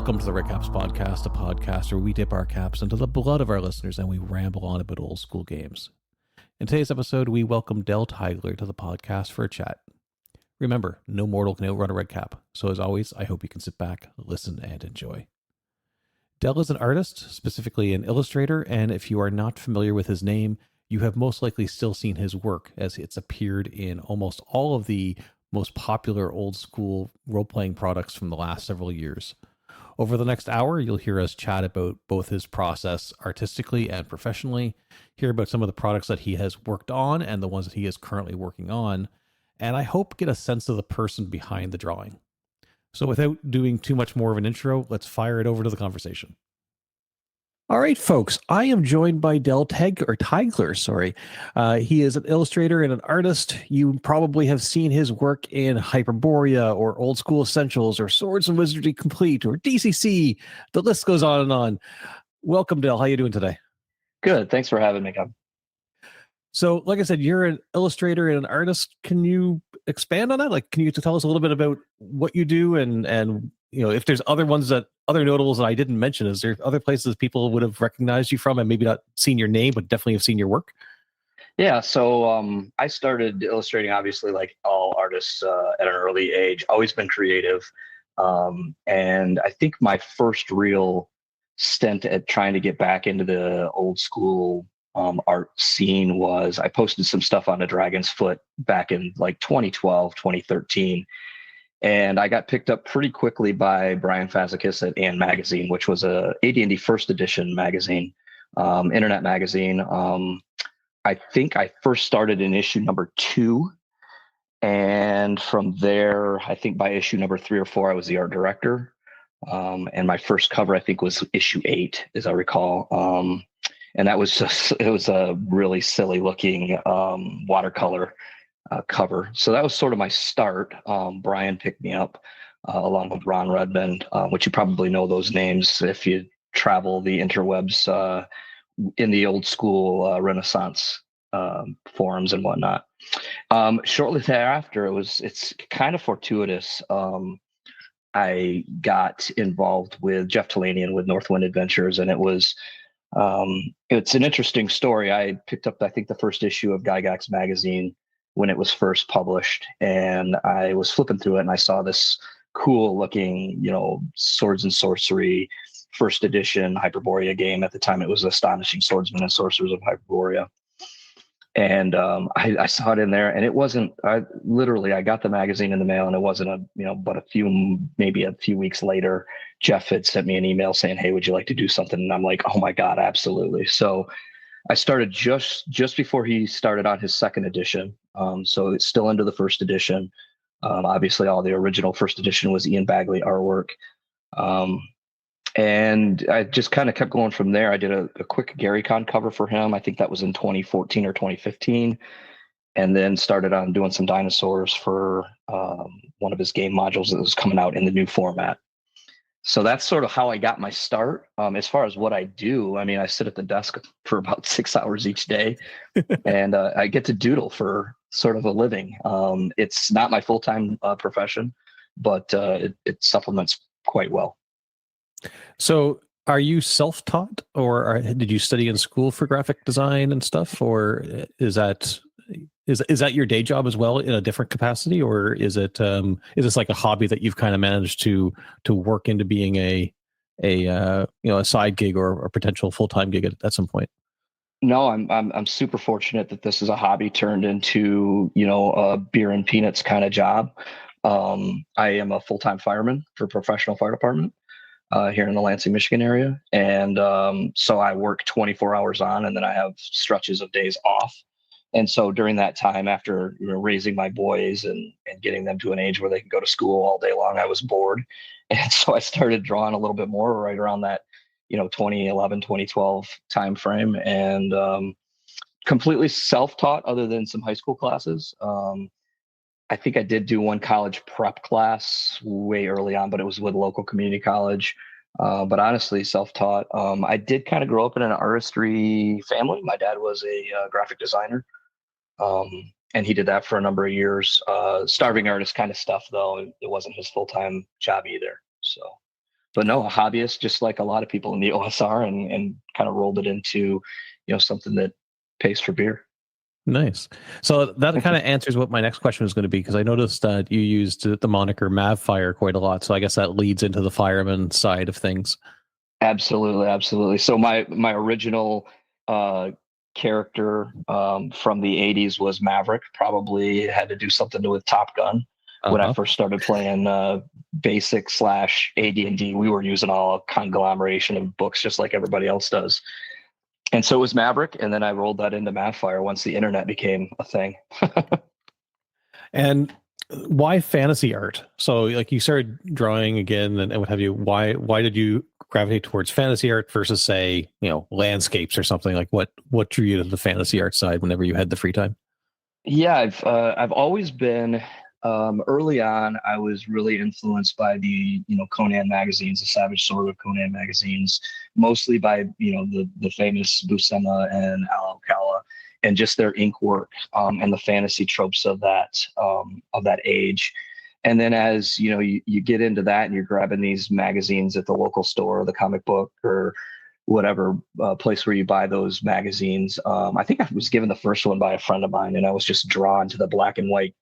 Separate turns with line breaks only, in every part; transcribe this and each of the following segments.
Welcome to the Redcaps Podcast, a podcast where we dip our caps into the blood of our listeners and we ramble on about old school games. In today's episode, we welcome Del Teigeler to the podcast for a chat. Remember, no mortal can outrun a red cap, so as always, I hope you can sit back, listen, and enjoy. Del is an artist, specifically an illustrator, and if you are not familiar with his name, you have most likely still seen his work as it's appeared in almost all of the most popular old school role-playing products from the last several years. Over the next hour, you'll hear us chat about both his process artistically and professionally, hear about some of the products that he has worked on and the ones that he is currently working on, and I hope get a sense of the person behind the drawing. So without doing too much more of an intro, let's fire it over to the conversation. All right, folks, I am joined by Del Teigeler. He is an illustrator and an artist. You probably have seen his work in Hyperborea or Old School Essentials or Swords and Wizardry Complete or DCC. The list goes on and on. Welcome, Del. How are you doing today?
Good. Thanks for having me, Gab.
So, like I said, you're an illustrator and an artist. Can you expand on that? Like, can you tell us a little bit about what you do and you know, if there's other notables that I didn't mention, is there other places people would have recognized you from and maybe not seen your name, but definitely have seen your work?
Yeah. So I started illustrating, obviously, like all artists at an early age, always been creative. And I think my first real stint at trying to get back into the old school art scene was I posted some stuff on the Dragon's Foot back in like 2012, 2013. And I got picked up pretty quickly by Brian Fazakis at And Magazine, which was a AD&D first edition magazine, internet magazine. I think I first started in issue number 2. And from there, I think by issue number 3 or 4, I was the art director. And my first cover, I think, was issue 8, as I recall. And that was it was a really silly looking watercolor cover. So that was sort of my start. Brian picked me up along with Ron Redmond, which you probably know those names if you travel the interwebs in the old school Renaissance forums and whatnot. Shortly thereafter, it's kind of fortuitous. I got involved with Jeff Talanian with Northwind Adventures, and it's an interesting story. I picked up, I think, the first issue of Gygax magazine when it was first published, and I was flipping through it and I saw this cool looking, Swords and Sorcery first edition Hyperborea game. At the time, it was Astonishing Swordsmen and Sorcerers of Hyperborea. And I saw it in there, and it wasn't, I got the magazine in the mail, and it wasn't but a few weeks later, Jeff had sent me an email saying, "Hey, would you like to do something?" And I'm like, "Oh my God, absolutely." So I started just before he started on his second edition. So it's still into the first edition. Obviously, all the original first edition was Ian Bagley artwork. And I just kind of kept going from there. I did a quick GaryCon cover for him. I think that was in 2014 or 2015. And then started on doing some dinosaurs for one of his game modules that was coming out in the new format. So that's sort of how I got my start. As far as what I do, I mean, I sit at the desk for about 6 hours each day, and I get to doodle for sort of a living. It's not my full-time profession, but it supplements quite well.
So are you self-taught, or did you study in school for graphic design and stuff, or is that your day job as well in a different capacity, or is this like a hobby that you've kind of managed to work into being a side gig or a potential full-time gig at some point?
No, I'm super fortunate that this is a hobby turned into a beer and peanuts kind of job. I am a full-time fireman for a professional fire department here in the Lansing, Michigan area, and so I work 24 hours on, and then I have stretches of days off. And so during that time, after raising my boys and getting them to an age where they can go to school all day long, I was bored. And so I started drawing a little bit more right around that, 2011, 2012 time frame, and completely self-taught other than some high school classes. I think I did do one college prep class way early on, but it was with a local community college. But honestly, self-taught. I did kind of grow up in an artistry family. My dad was a graphic designer. And he did that for a number of years. Starving artist kind of stuff, though. It wasn't his full-time job either. So but no, a hobbyist, just like a lot of people in the OSR, and kind of rolled it into, something that pays for beer.
Nice. So that kind of answers what my next question was going to be, because I noticed that you used the moniker Mavfire quite a lot. So I guess that leads into the fireman side of things.
Absolutely, absolutely. So my original character from the '80s was Maverick. Probably had to do something with Top Gun. When I first started playing basic / AD&D, we were using all a conglomeration of books, just like everybody else does. And so it was Maverick, and then I rolled that into Mavfire once the internet became a thing.
And why fantasy art? So like you started drawing again and what have you. Why did you gravitate towards fantasy art versus, say, landscapes or something? Like what drew you to the fantasy art side whenever you had the free time?
Yeah, I've always been early on. I was really influenced by the Conan magazines, the Savage Sword of Conan magazines, mostly by the famous Buscema and Al Alcala, and just their ink work and the fantasy tropes of that age. And then as you get into that and you're grabbing these magazines at the local store, or the comic book, or whatever place where you buy those magazines. I think I was given the first one by a friend of mine, and I was just drawn to the black and white,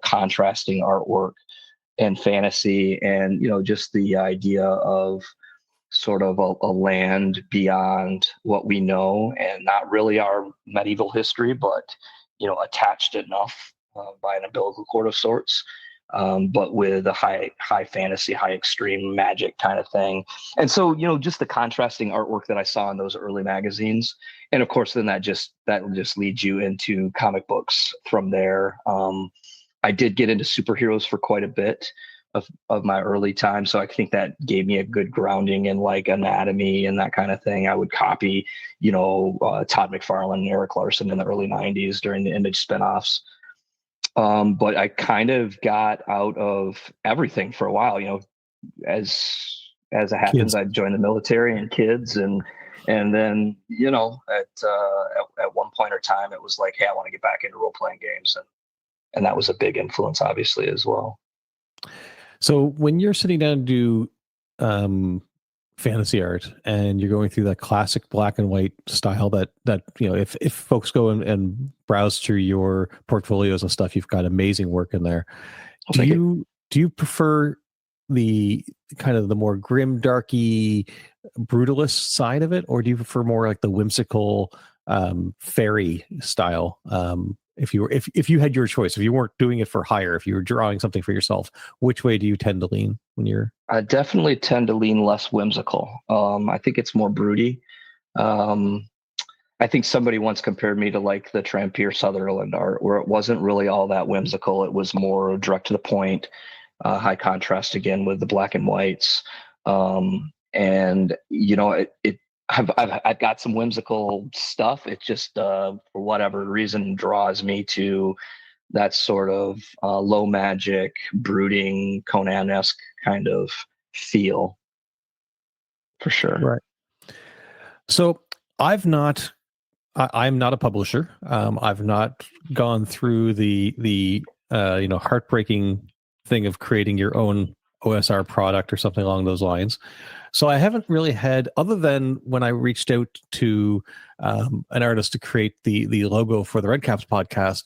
contrasting artwork and fantasy, and just the idea of sort of a land beyond what we know, and not really our medieval history, but attached enough by an umbilical cord of sorts, but with a high fantasy, high extreme magic kind of thing. And so just the contrasting artwork that I saw in those early magazines, and of course then that just leads you into comic books from there. I did get into superheroes for quite a bit of my early time, so I think that gave me a good grounding in like anatomy and that kind of thing. I would copy Todd McFarlane and Eric Larson in the early '90s during the Image spinoffs. But I kind of got out of everything for a while. As it happens, I joined the military and kids, and then at one point or time, it was like, hey, I want to get back into role playing games, and that was a big influence, obviously, as well.
So when you're sitting down to do fantasy art and you're going through that classic black and white style that if folks go and browse through your portfolios and stuff, you've got amazing work in there. Do you prefer the kind of the more grim, darky, brutalist side of it, or do you prefer more like the whimsical fairy style? If you had your choice, if you weren't doing it for hire, if you were drawing something for yourself, which way do you tend to lean when you're?
I definitely tend to lean less whimsical. I think it's more broody. I think somebody once compared me to like the Trampier Sutherland art, where it wasn't really all that whimsical. It was more direct to the point, high contrast again with the black and whites. And I've got some whimsical stuff. It just for whatever reason draws me to that sort of low magic, brooding, Conan-esque kind of feel, for sure.
Right. So I'm not a publisher. I've not gone through the heartbreaking thing of creating your own OSR product or something along those lines. So I haven't really had, other than when I reached out to an artist to create the logo for the Redcaps podcast,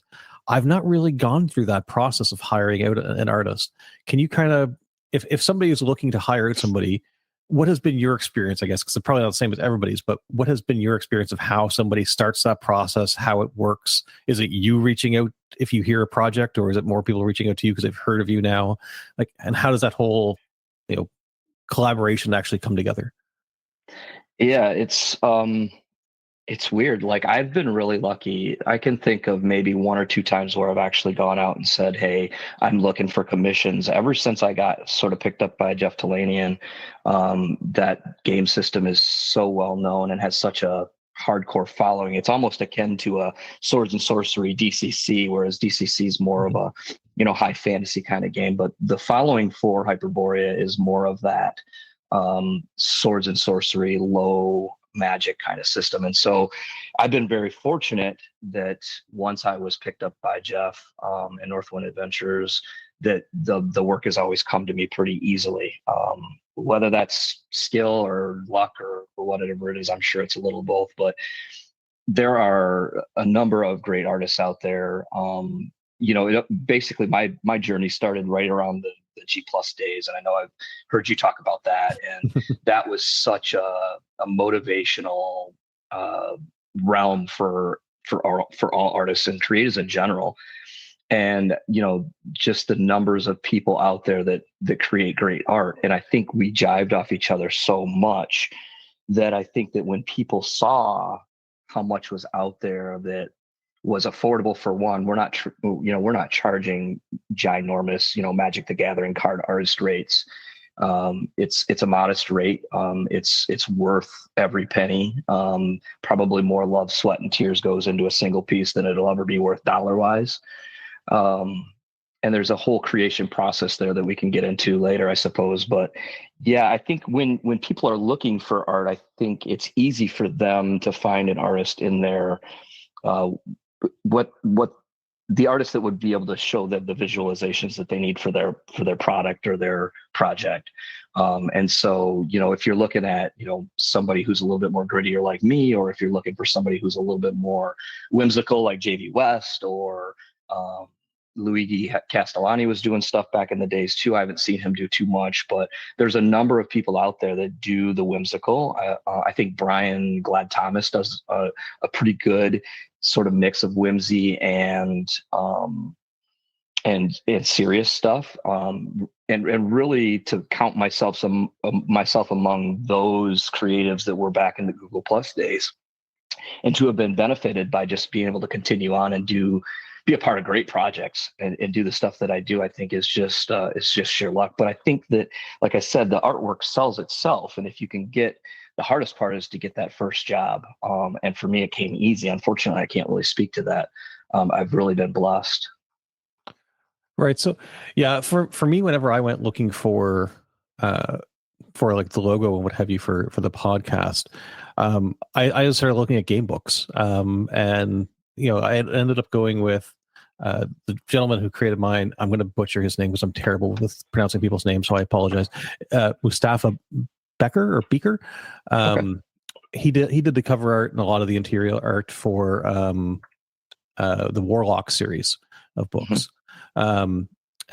I've not really gone through that process of hiring out an artist. Can you kind of, if somebody is looking to hire out somebody, what has been your experience, I guess, because it's probably not the same as everybody's, but what has been your experience of how somebody starts that process, how it works? Is it you reaching out if you hear a project, or is it more people reaching out to you because they've heard of you now? Like, and how does that whole, collaboration actually come together?
Yeah, it's weird. Like, I've been really lucky. I can think of maybe one or two times where I've actually gone out and said, hey, I'm looking for commissions. Ever since I got sort of picked up by Jeff Talanian, that game system is so well known and has such a hardcore following. It's almost akin to a Swords and Sorcery DCC, whereas DCC is more of a high fantasy kind of game. But the following for Hyperborea is more of that Swords and Sorcery, low magic kind of system. And so I've been very fortunate that once I was picked up by Jeff and Northwind Adventures, that the work has always come to me pretty easily. whether that's skill or luck or whatever it is. I'm sure it's a little both, but there are a number of great artists out there. Basically my journey started right around the G plus days. And I know I've heard you talk about that. And that was such a motivational realm for all artists and creators in general. And, just the numbers of people out there that create great art. And I think we jived off each other so much that I think that when people saw how much was out there that was affordable, for one, we're not charging ginormous, Magic the Gathering card artist rates. It's a modest rate. It's worth every penny. Probably more love, sweat, and tears goes into a single piece than it'll ever be worth dollar wise. And there's a whole creation process there that we can get into later, I suppose. But yeah, I think when people are looking for art, I think it's easy for them to find an artist in there. What the artist that would be able to show them the visualizations that they need for their product or their project. And so, if you're looking at, somebody who's a little bit more grittier like me, or if you're looking for somebody who's a little bit more whimsical like JV West, or Luigi Castellani was doing stuff back in the days too. I haven't seen him do too much, but there's a number of people out there that do the whimsical. I think Brian Glad Thomas does a pretty good sort of mix of whimsy and serious stuff. And really to count myself among those creatives that were back in the Google Plus days, and to have been benefited by just being able to continue on and be a part of great projects and do the stuff that I do, I think is just sheer luck. But I think that, like I said, the artwork sells itself. And if you can get, the hardest part is to get that first job. And for me, it came easy. Unfortunately, I can't really speak to that. I've really been blessed.
Right. So yeah, for me, whenever I went looking for like the logo and what have you for the podcast, I started looking at game books. And I ended up going with the gentleman who created mine. I'm going to butcher his name because I'm terrible with pronouncing people's names, so I apologize. Mustafa Becker. Okay. He did the cover art and a lot of the interior art for the Warlock series of books. Mm-hmm.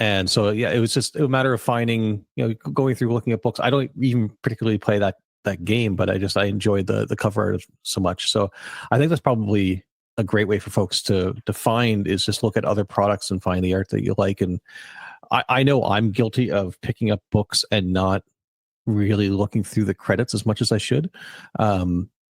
And so yeah, it was just a matter of finding, going through looking at books. I don't even particularly play that game, but I enjoyed the cover art so much. So I think that's probably a great way for folks to find, is just look at other products and find the art that you like. And I know I'm guilty of picking up books and not really looking through the credits as much as I should.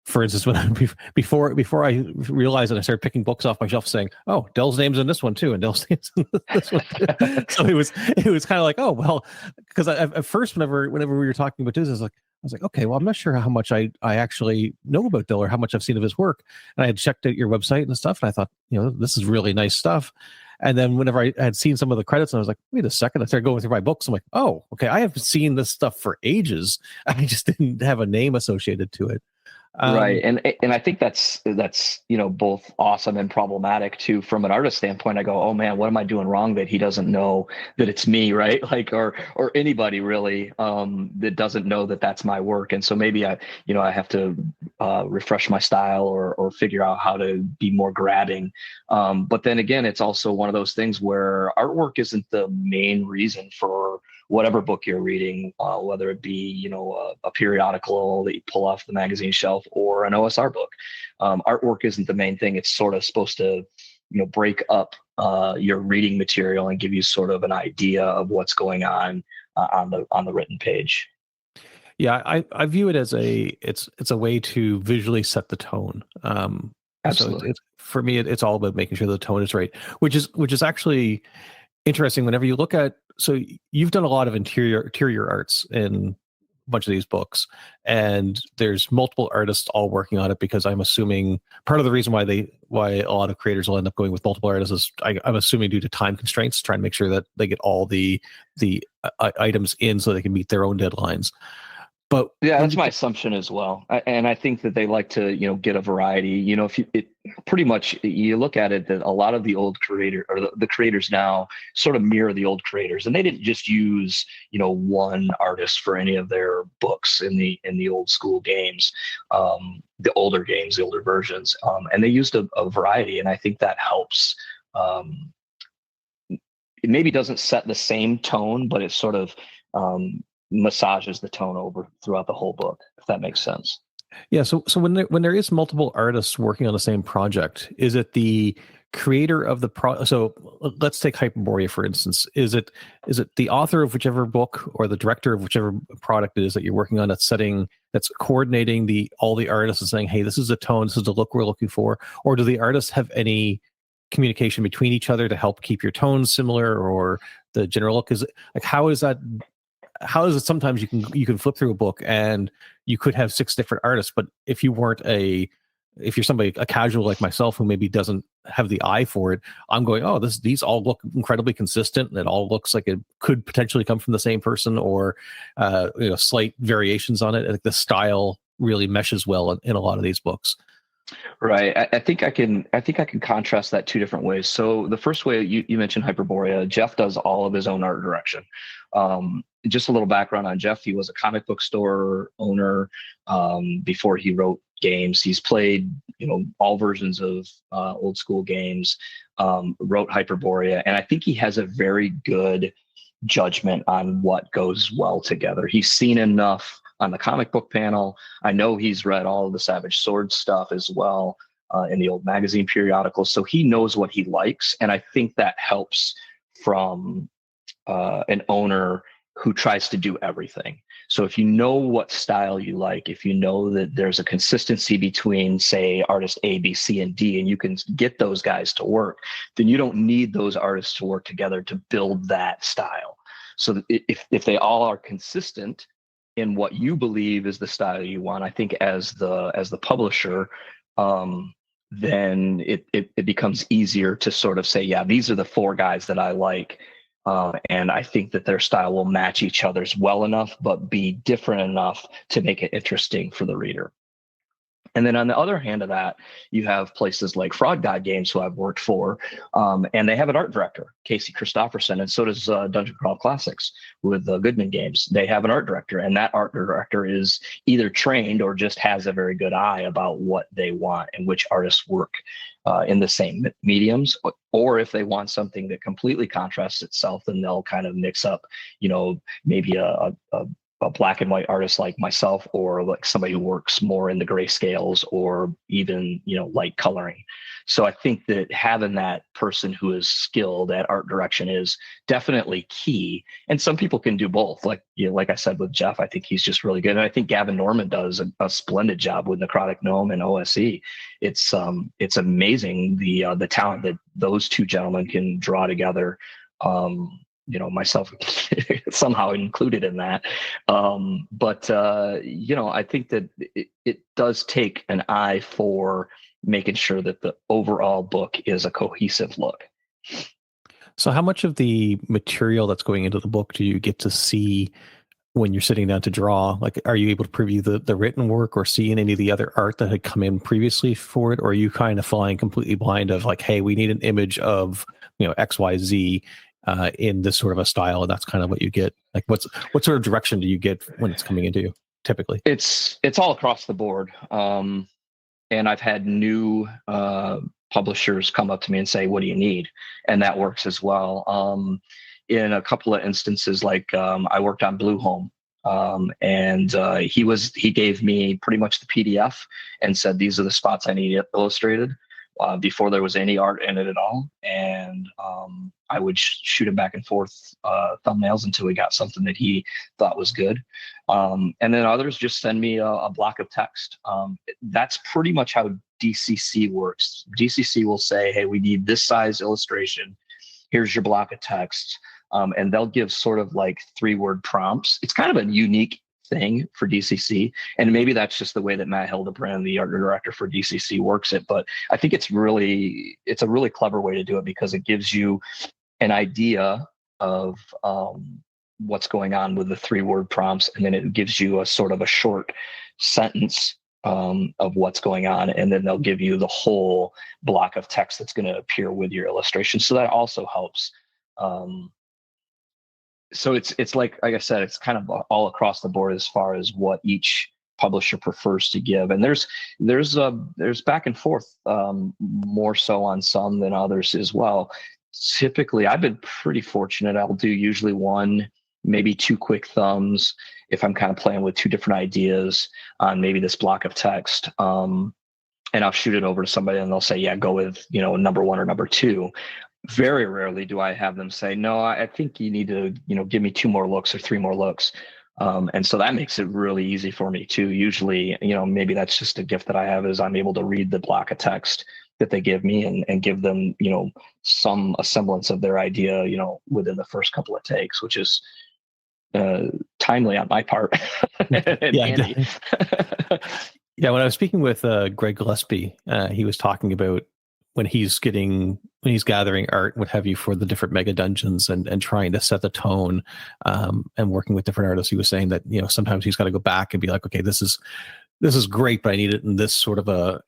For instance, when before I realized that, I started picking books off my shelf saying, "Oh, Dell's name's in this one too, and Dell's name's in this one too." So it was kind of like, oh well, because at first whenever we were talking about this, I was like, okay, well, I'm not sure how much I actually know about Dell or how much I've seen of his work. And I had checked out your website and stuff, and I thought, this is really nice stuff. And then whenever I had seen some of the credits, and I was like, wait a second, I started going through my books. I'm like, oh, okay, I have seen this stuff for ages. I just didn't have a name associated to it.
Right. And I think that's both awesome and problematic too. From an artist standpoint, I go, oh man, what am I doing wrong that he doesn't know that it's me, right? Like, or anybody really that doesn't know that that's my work. And so maybe I have to refresh my style or figure out how to be more grabbing. But then again, it's also one of those things where artwork isn't the main reason for whatever book you're reading, whether it be, a periodical that you pull off the magazine shelf or an OSR book. Artwork isn't the main thing. It's sort of supposed to, break up your reading material and give you sort of an idea of what's going on the written page.
Yeah, I view it as it's a way to visually set the tone.
Absolutely.
So for me, it's all about making sure the tone is right, which is actually interesting. Whenever you look at, so you've done a lot of interior arts in a bunch of these books, and there's multiple artists all working on it, because I'm assuming part of the reason why a lot of creators will end up going with multiple artists is I'm assuming due to time constraints, trying to make sure that they get all the items in so they can meet their own deadlines. But
Yeah, that's my assumption as well. And I think that they like to, get a variety. If pretty much you look at it, that a lot of the old creator or the creators now sort of mirror the old creators, and they didn't just use, one artist for any of their books in the old school games, the older games, the older versions, and they used a variety, and I think that helps. Um, it maybe doesn't set the same tone, but it sort of massages the tone over throughout the whole book, if that makes sense.
Yeah. So when there is multiple artists working on the same project, is it the creator of the so let's take Hyperborea for instance. Is it the author of whichever book or the director of whichever product it is that you're working on that's coordinating all the artists and saying, hey, this is the tone, this is the look we're looking for, or do the artists have any communication between each other to help keep your tones similar or the general look? Is it like how is it sometimes you can flip through a book and you could have 6 different artists, but if you're somebody, a casual like myself who maybe doesn't have the eye for it, I'm going, oh, these all look incredibly consistent and it all looks like it could potentially come from the same person, or slight variations on it. Like the style really meshes well in a lot of these books.
Right. I think I can contrast that 2 different ways. So the first way, you mentioned Hyperborea. Jeff does all of his own art direction. Just a little background on Jeff. He was a comic book store owner before he wrote games. He's played, all versions of old school games, wrote Hyperborea, and I think he has a very good judgment on what goes well together. He's seen enough on the comic book panel. I know he's read all of the Savage Sword stuff as well in the old magazine periodicals. So he knows what he likes. And I think that helps from an owner who tries to do everything. So if you know what style you like, if you know that there's a consistency between, say, artist A, B, C, and D, and you can get those guys to work, then you don't need those artists to work together to build that style. So if they all are consistent in what you believe is the style you want, I think as the publisher, then it becomes easier to sort of say, yeah, these are the 4 guys that I like. And I think that their style will match each other's well enough, but be different enough to make it interesting for the reader. And then on the other hand of that, you have places like Fraud God Games, who I've worked for, and they have an art director, Casey Christopherson, and so does Dungeon Crawl Classics with Goodman Games. They have an art director, and that art director is either trained or just has a very good eye about what they want and which artists work in the same mediums. Or if they want something that completely contrasts itself, then they'll kind of mix up, maybe a black and white artist like myself, or like somebody who works more in the grayscales, or even, light coloring. So I think that having that person who is skilled at art direction is definitely key. And some people can do both. Like, like I said with Jeff, I think he's just really good. And I think Gavin Norman does a splendid job with Necrotic Gnome and OSE. It's amazing the talent that those 2 gentlemen can draw together. Myself somehow included in that. But I think that it does take an eye for making sure that the overall book is a cohesive look.
So how much of the material that's going into the book do you get to see when you're sitting down to draw? Like, are you able to preview the written work or see any of the other art that had come in previously for it? Or are you kind of flying completely blind of like, hey, we need an image of, XYZ in this sort of a style, and that's kind of what you get? Like, what sort of direction do you get when it's coming into you typically?
It's all across the board. And I've had new publishers come up to me and say, what do you need? And that works as well. In a couple of instances, like I worked on Blue Home, and he gave me pretty much the PDF and said, these are the spots I need illustrated, before there was any art in it at all. And I would shoot him back and forth thumbnails until we got something that he thought was good. And then others just send me a block of text. That's pretty much how DCC works. DCC will say, hey, we need this size illustration. Here's your block of text. And they'll give sort of like 3-word prompts. It's kind of a unique thing for DCC, and maybe that's just the way that Matt Hildebrand, the art director for DCC, works it. But I think it's a really clever way to do it, because it gives you an idea of what's going on with the 3-word prompts, and then it gives you a sort of a short sentence of what's going on, and then they'll give you the whole block of text that's going to appear with your illustration. So that also helps. So it's like I said, it's kind of all across the board as far as what each publisher prefers to give, and there's back and forth, more so on some than others as well. Typically, I've been pretty fortunate. I'll do usually one, maybe two quick thumbs if I'm kind of playing with two different ideas on maybe this block of text. And I'll shoot it over to somebody and they'll say, yeah, go with, number one or number two. Very rarely do I have them say, no, I think you need to, give me 2 more looks or 3 more looks. And so that makes it really easy for me too. Usually, maybe that's just a gift that I have, is I'm able to read the block of text that they give me and give them, some semblance of their idea, within the first couple of takes, which is timely on my part.
Yeah. Yeah, when I was speaking with Greg Gillespie, he was talking about when he's gathering art, what have you, for the different MegaDungeons and trying to set the tone, and working with different artists. He was saying that sometimes he's got to go back and be like, okay, this is great, but I need it in this sort of a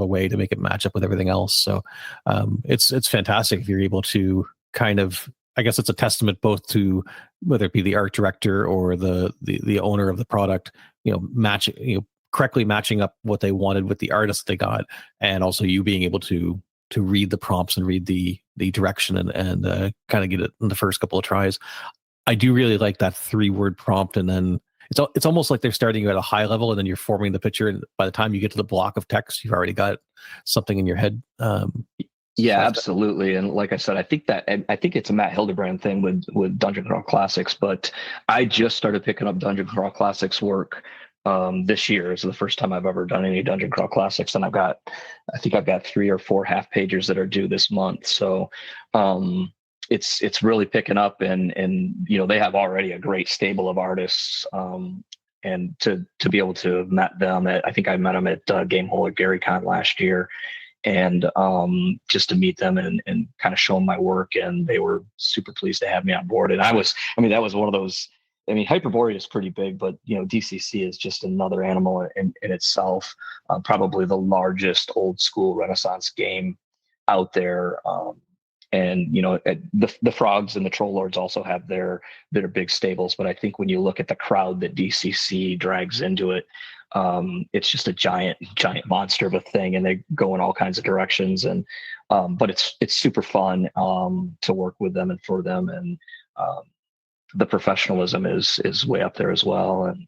way to make it match up with everything else. So it's fantastic if you're able to kind of, I guess it's a testament both to whether it be the art director or the owner of the product, correctly matching up what they wanted with the artist they got, and also you being able to read the prompts and read the direction and kind of get it in the first couple of tries. I do really like that 3-word prompt, and then it's almost like they're starting you at a high level, and then you're forming the picture, and by the time you get to the block of text, you've already got something in your head.
Yeah, absolutely. And like I said, I think it's a Matt Hildebrand thing with Dungeon Crawl Classics, but I just started picking up Dungeon Crawl Classics work this year. Is the first time I've ever done any Dungeon Crawl Classics, and I think I've got 3 or 4 half pagers that are due this month. So it's really picking up, and they have already a great stable of artists. And to be able to have met them I think I met them at Gamehole at GaryCon last year, and just to meet them and kind of show them my work, and they were super pleased to have me on board. And that was one of those. Hyperborea is pretty big, but DCC is just another animal in itself. Probably the largest old school Renaissance game out there. And the Frogs and the Troll Lords also have their big stables. But I think when you look at the crowd that DCC drags into it, it's just a giant monster of a thing, and they go in all kinds of directions. And but it's super fun to work with them and for them, and the professionalism is way up there as well. And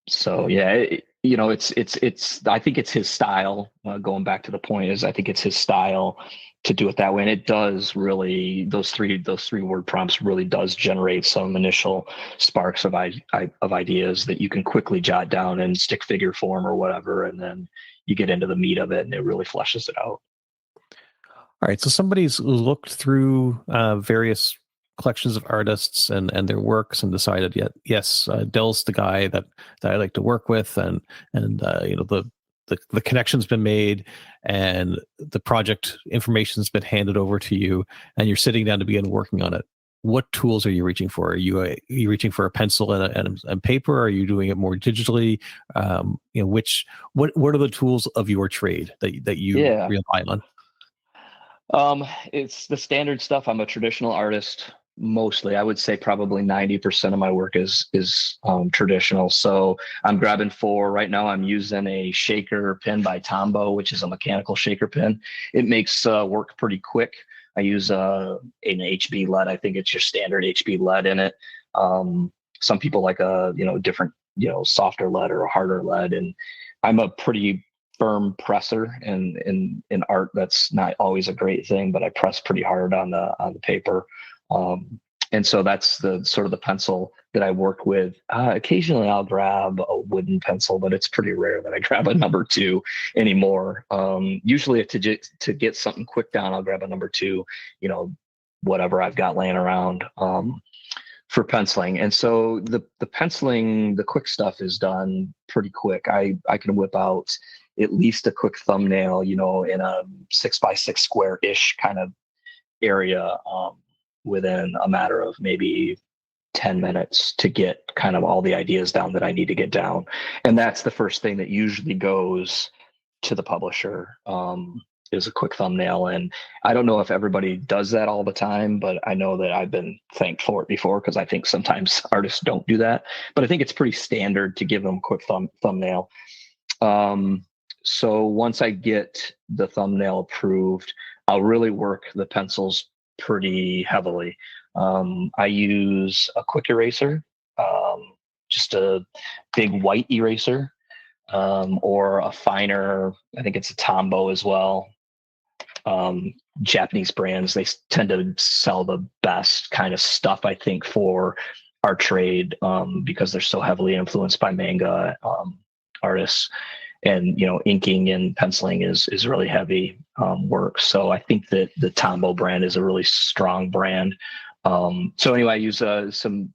so yeah, it's I think it's his style. Going back to the point, is I think it's his style to do it that way, and it does really, those 3-word prompts really does generate some initial sparks of ideas that you can quickly jot down in stick figure form or whatever, and then you get into the meat of it and it really fleshes it out.
All right, so somebody's looked through various collections of artists and their works and decided, yes, Dell's the guy that I like to work with, and the connection's been made, and the project information's been handed over to you, and you're sitting down to begin working on it. What tools are you reaching for? Are you reaching for a pencil and paper? Are you doing it more digitally? What are the tools of your trade that you rely on?
It's the standard stuff. I'm a traditional artist. Mostly, I would say probably 90% of my work is traditional. So I'm grabbing right now. I'm using a shaker pen by Tombow, which is a mechanical shaker pen. It makes work pretty quick. I use an HB lead. I think it's your standard HB lead in it. Some people like a different softer lead or a harder lead, and I'm a pretty firm presser, and in art that's not always a great thing, but I press pretty hard on the paper. And so that's the sort of the pencil that I work with. Occasionally I'll grab a wooden pencil, but it's pretty rare that I grab a number 2 anymore. Usually to get something quick down, I'll grab a number 2, whatever I've got laying around, for penciling. And so the penciling, the quick stuff is done pretty quick. I can whip out at least a quick thumbnail, in a 6x6 square-ish kind of area. within a matter of maybe 10 minutes to get kind of all the ideas down that I need to get down. And that's the first thing that usually goes to the publisher, is a quick thumbnail. And I don't know if everybody does that all the time, but I know that I've been thanked for it before, because I think sometimes artists don't do that. But I think it's pretty standard to give them a quick thumbnail. So once I get the thumbnail approved, I'll really work the pencils pretty heavily. I use a quick eraser, just a big white eraser, or a finer, I think it's a Tombow as well. Japanese brands, they tend to sell the best kind of stuff, I think, for our trade, because they're so heavily influenced by manga artists. And, inking and penciling is really heavy work. So I think that the Tombow brand is a really strong brand. So anyway, I use some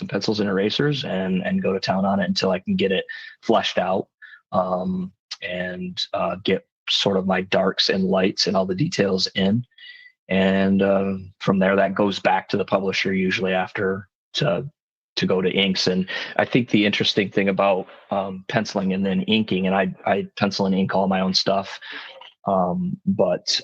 pencils and erasers and go to town on it until I can get it fleshed out, and get sort of my darks and lights and all the details in. And from there, that goes back to the publisher usually after to go to inks. And I think the interesting thing about penciling and then inking, and I pencil and ink all my own stuff, but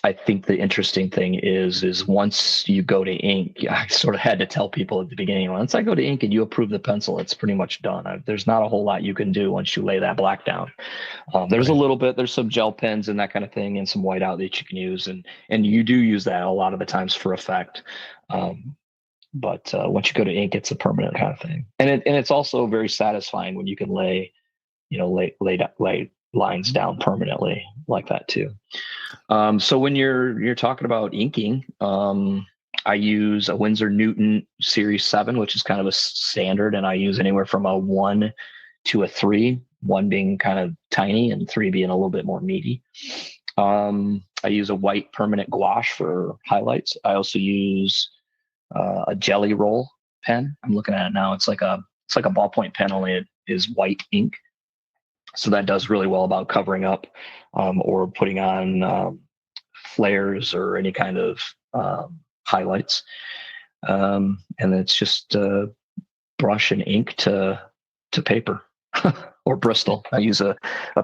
I think the interesting thing is once you go to ink, I sort of had to tell people at the beginning, once I go to ink and you approve the pencil, it's pretty much done. There's not a whole lot you can do once you lay that black down. There's a little bit, there's some gel pens and that kind of thing, and some whiteout that you can use. And you do use that a lot of the times for effect. But once you go to ink, it's a permanent kind of thing. And it's also very satisfying when you can lay lines down permanently like that too. So when you're talking about inking, I use a Winsor Newton Series 7, which is kind of a standard, and I use anywhere from a 1 to a 3, 1 being kind of tiny and 3 being a little bit more meaty. I use a white permanent gouache for highlights. I also use a jelly roll pen. I'm looking at it now. It's like a ballpoint pen, only it is white ink. So that does really well about covering up, or putting on flares or any kind of highlights. And it's just brush and ink to paper or Bristol. I use a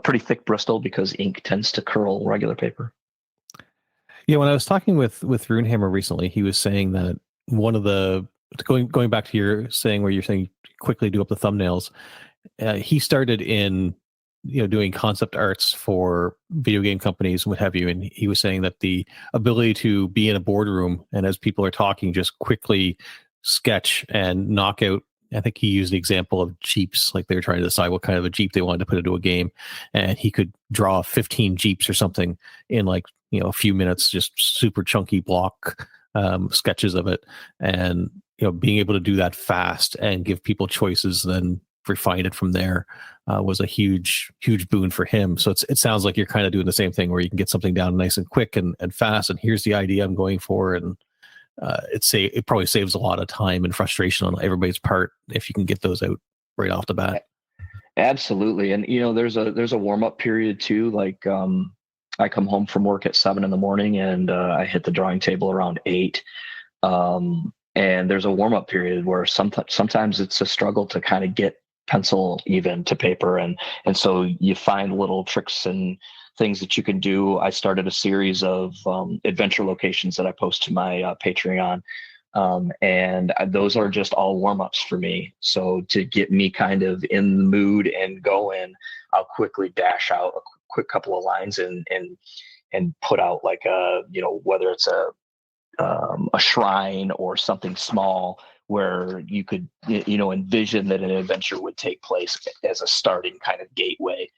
pretty thick Bristol because ink tends to curl regular paper.
Yeah, when I was talking with Runehammer recently, he was saying that one of the going back to your saying where you're saying quickly do up the thumbnails. He started in doing concept arts for video game companies and what have you, and he was saying that the ability to be in a boardroom and as people are talking, just quickly sketch and knock out. I think he used the example of Jeeps, like they were trying to decide what kind of a Jeep they wanted to put into a game, and he could draw 15 Jeeps or something in a few minutes, just super chunky block sketches of it, and being able to do that fast and give people choices, then refine it from there, was a huge boon for him. So it sounds like you're kind of doing the same thing where you can get something down nice and quick and fast, and here's the idea I'm going for, and it probably saves a lot of time and frustration on everybody's part if you can get those out right off the bat.
Absolutely. And there's a warm-up period too. Like I come home from work at 7 a.m. and I hit the drawing table around 8. And there's a warm-up period where sometimes it's a struggle to kind of get pencil even to paper, and so you find little tricks and things that you can do. I started a series of adventure locations that I post to my Patreon, and those are just all warm-ups for me. So to get me kind of in the mood and going, I'll quickly dash out a quick couple of lines and put out like whether it's a shrine or something small where you could envision that an adventure would take place as a starting kind of gateway.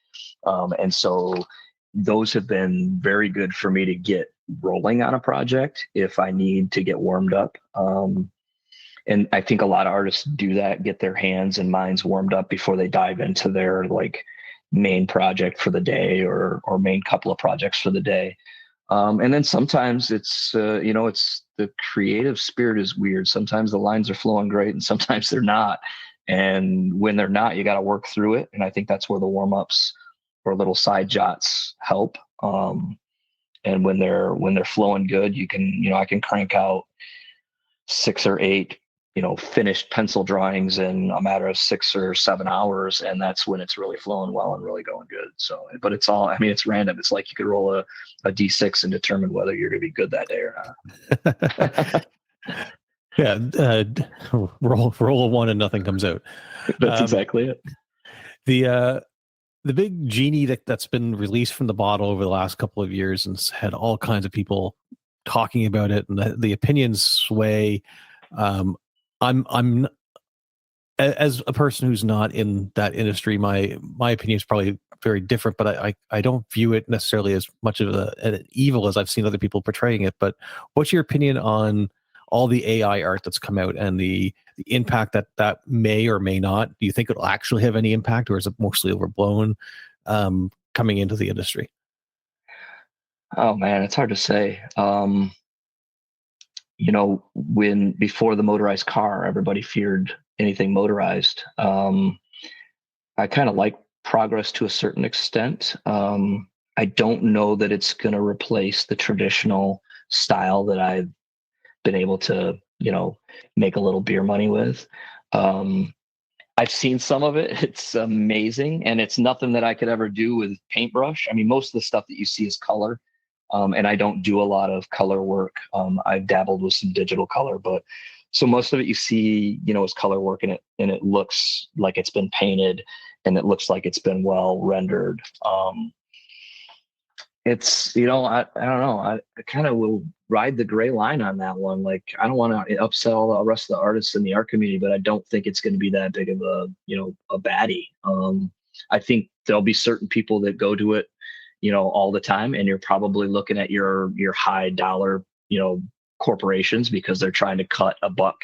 And so those have been very good for me to get rolling on a project if I need to get warmed up. And I think a lot of artists do that, get their hands and minds warmed up before they dive into their main project for the day or main couple of projects for the day. And then sometimes it's the creative spirit is weird. Sometimes the lines are flowing great and sometimes they're not. And when they're not, you got to work through it. And I think that's where the warm-ups or little side jots help. and when they're flowing good, I can crank out 6 or 8 finished pencil drawings in a matter of 6 or 7 hours, and that's when it's really flowing well and really going good. So, but it's all, I mean, it's random. It's like you could roll a d6 and determine whether you're going to be good that day or not.
Yeah, roll a 1 and nothing comes out.
That's exactly it.
The big genie that's been released from the bottle over the last couple of years and had all kinds of people talking about it, and the opinions sway. I'm as a person who's not in that industry, my opinion is probably very different, but I don't view it necessarily as much of an evil as I've seen other people portraying it. But what's your opinion on all the AI art that's come out and the impact that may or may not? Do you think it'll actually have any impact, or is it mostly overblown coming into the industry?
Oh man, it's hard to say. When before the motorized car, everybody feared anything motorized. I kind of like progress to a certain extent. I don't know that it's going to replace the traditional style that I've been able to, make a little beer money with. I've seen some of it. It's amazing. And it's nothing that I could ever do with paintbrush. I mean, most of the stuff that you see is color. And I don't do a lot of color work. I've dabbled with some digital color, but so most of it you see, is color work, and it looks like it's been painted, and it looks like it's been well rendered. It's, I don't know. I kind of will ride the gray line on that one. Like, I don't want to upsell the rest of the artists in the art community, but I don't think it's going to be that big of a baddie. I think there'll be certain people that go to it, all the time, and you're probably looking at your high dollar, corporations, because they're trying to cut a buck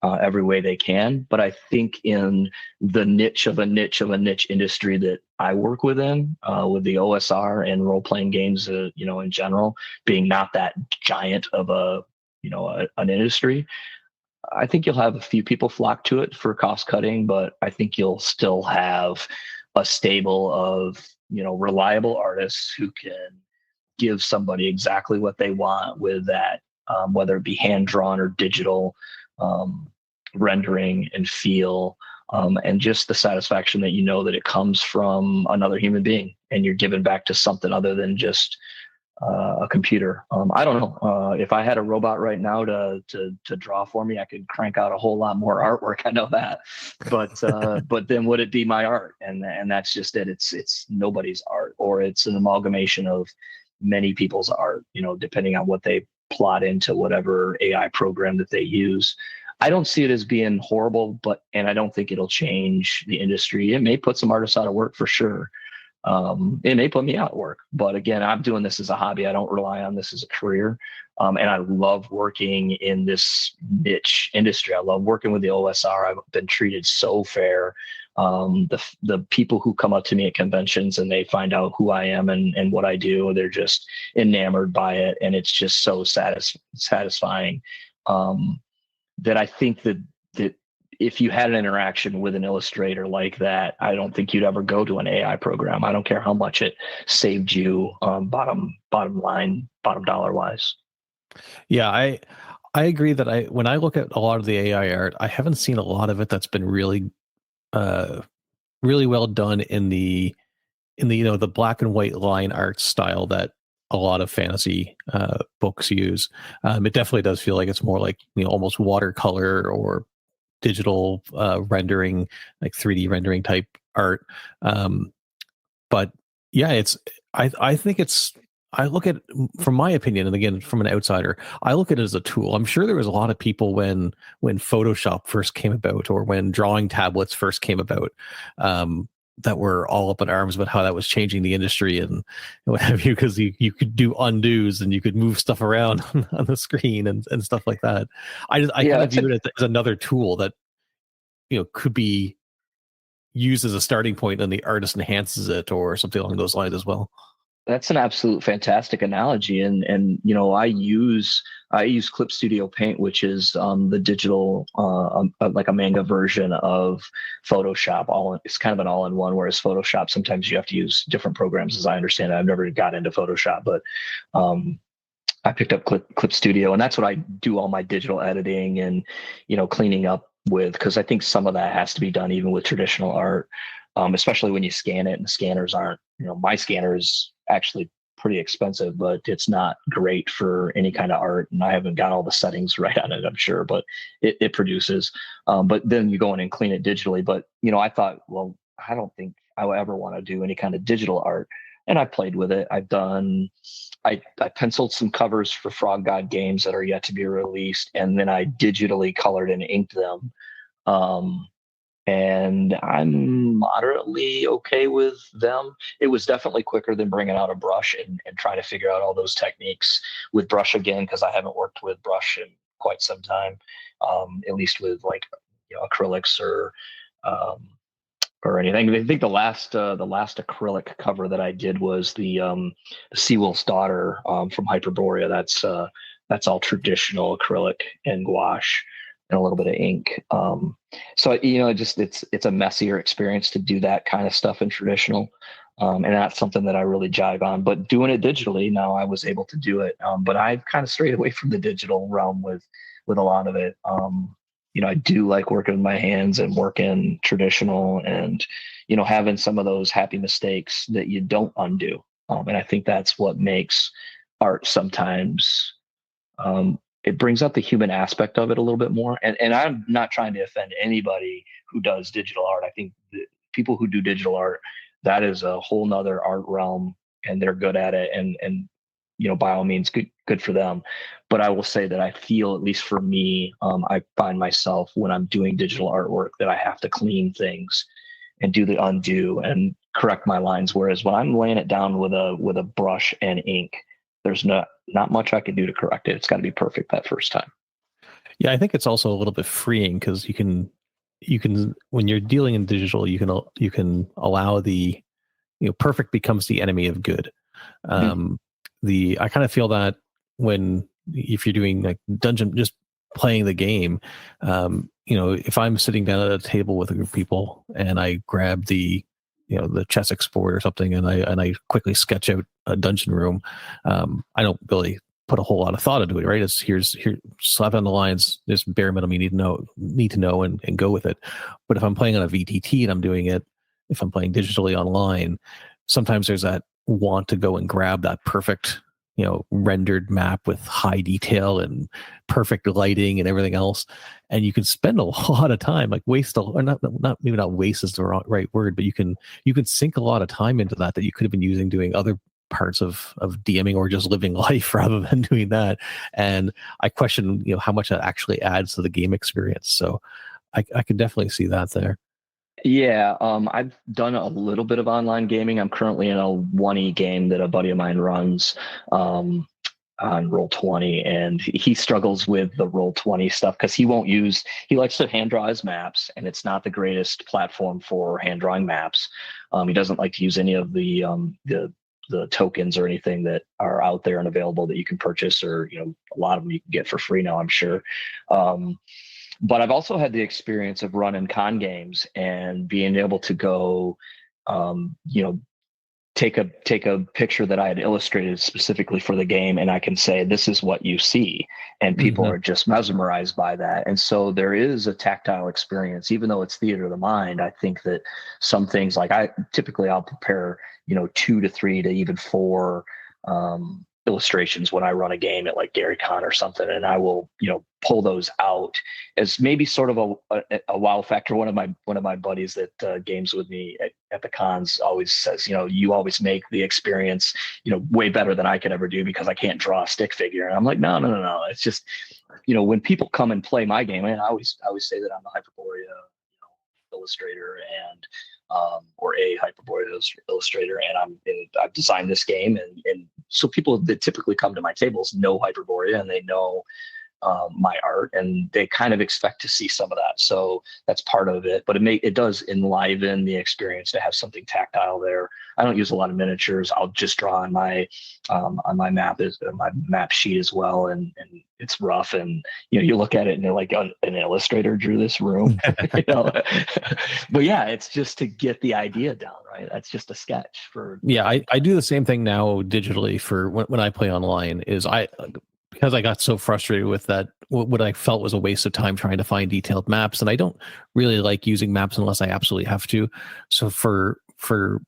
every way they can. But I think in the niche of a niche industry that I work within, with the OSR and role playing games, in general, being not that giant of an industry, I think you'll have a few people flock to it for cost cutting, but I think you'll still have a stable of, reliable artists who can give somebody exactly what they want with that, whether it be hand drawn or digital, rendering and feel, and just the satisfaction that that it comes from another human being, and you're giving back to something other than just a computer. I don't know. If I had a robot right now to draw for me, I could crank out a whole lot more artwork. I know that, but then would it be my art? And that's just it. It's nobody's art, or it's an amalgamation of many people's art, depending on what they plot into whatever AI program that they use. I don't see it as being horrible, and I don't think it'll change the industry. It may put some artists out of work for sure. It may put me out of work, but again, I'm doing this as a hobby. I don't rely on this as a career. And I love working in this niche industry. I love working with the OSR. I've been treated so fair. The people who come up to me at conventions and they find out who I am and what I do, they're just enamored by it. And it's just so satisfying. That I think that if you had an interaction with an illustrator like that, I don't think you'd ever go to an AI program. I don't care how much it saved you, bottom line, bottom dollar wise.
Yeah, I agree that when I look at a lot of the AI art, I haven't seen a lot of it that's been really really well done in the the black and white line art style that a lot of fantasy books use. It definitely does feel like it's more like almost watercolor or digital rendering, like 3D rendering type art. But yeah, I think I look at, from my opinion, and again, from an outsider, I look at it as a tool. I'm sure there was a lot of people when Photoshop first came about, or when drawing tablets first came about, that were all up in arms about how that was changing the industry and what have you, because you could do undos and you could move stuff around on the screen and stuff like that. I kind of view it as another tool that could be used as a starting point, and the artist enhances it or something along those lines as well.
That's an absolute fantastic analogy, and I use Clip Studio Paint, which is the digital like a manga version of Photoshop. It's kind of an all-in-one. Whereas Photoshop, sometimes you have to use different programs, as I understand it. I've never got into Photoshop, but um, I picked up Clip Studio, and that's what I do all my digital editing and cleaning up with, because I think some of that has to be done even with traditional art, especially when you scan it and the scanners aren't. My scanner is actually pretty expensive, but it's not great for any kind of art, and I haven't got all the settings right on it, I'm sure, but it produces. But then you go in and clean it digitally. But I thought, well, I don't think I would ever want to do any kind of digital art, and I played with it. I penciled some covers for Frog God games that are yet to be released, and then I digitally colored and inked them. Um, and I'm moderately okay with them. It was definitely quicker than bringing out a brush and trying to figure out all those techniques with brush again, because I haven't worked with brush in quite some time, at least with like acrylics um, or anything. I think the last acrylic cover that I did was the Seawolf's Daughter from Hyperborea. That's all traditional acrylic and gouache and a little bit of ink. So it's a messier experience to do that kind of stuff in traditional. And that's something that I really jive on. But doing it digitally now, I was able to do it. But I've kind of strayed away from the digital realm with a lot of it. I do like working with my hands and working traditional, and having some of those happy mistakes that you don't undo. And I think that's what makes art sometimes. It brings out the human aspect of it a little bit more. And I'm not trying to offend anybody who does digital art. I think that people who do digital art, that is a whole nother art realm, and they're good at it. And by all means, good for them. But I will say that I feel, at least for me, I find myself when I'm doing digital artwork that I have to clean things and do the undo and correct my lines. Whereas when I'm laying it down with a brush and ink, there's not much I can do to correct it. It's got to be perfect that first time.
Yeah, I think it's also a little bit freeing because you can when you're dealing in digital, you can allow the perfect becomes the enemy of good.
Mm-hmm.
I kind of feel that when if you're doing like dungeon, just playing the game, if I'm sitting down at a table with a group of people and I grab the chess export or something, and I quickly sketch out a dungeon room, I don't really put a whole lot of thought into it, right? It's here, slap on the lines, this bare minimum you need to know and go with it. But if I'm playing on a VTT and I'm doing it, if I'm playing digitally online, sometimes there's that want to go and grab that perfect rendered map with high detail and perfect lighting and everything else, and you can spend a lot of time, like waste or not maybe not waste is the right word, but you can sink a lot of time into that you could have been using doing other parts of DMing or just living life rather than doing that. And I question how much that actually adds to the game experience. So I could definitely see that there.
Yeah, I've done a little bit of online gaming. I'm currently in a 1E game that a buddy of mine runs on Roll20, and he struggles with the Roll20 stuff because he likes to hand draw his maps, and it's not the greatest platform for hand drawing maps. He doesn't like to use any of the tokens or anything that are out there and available that you can purchase, or a lot of them you can get for free now, I'm sure. But I've also had the experience of running con games and being able to go, take a picture that I had illustrated specifically for the game, and I can say, this is what you see. And people are just mesmerized by that. And so there is a tactile experience, even though it's theater of the mind. I think that some things, like I'll prepare, 2 to 3 to even 4, illustrations when I run a game at like Gary Con or something, and I will pull those out as maybe sort of a wow factor. One of my buddies that games with me at the cons always says, you always make the experience way better than I could ever do, because I can't draw a stick figure. And I'm like, no, it's just when people come and play my game, and I always say that I'm the Hyperborea illustrator, and or a Hyperborea illustrator, and I've designed this game, and so people that typically come to my tables know Hyperborea, and they know my art, and they kind of expect to see some of that. So that's part of it, but it does enliven the experience to have something tactile there. I don't use a lot of miniatures. I'll just draw on my map sheet as well, and it's rough, and you look at it and you're like, oh, an illustrator drew this room. But yeah, it's just to get the idea down, right? That's just a sketch for.
Yeah, I do the same thing now digitally for when I play online. Is because I got so frustrated with that, what I felt was a waste of time trying to find detailed maps, and I don't really like using maps unless I absolutely have to. So for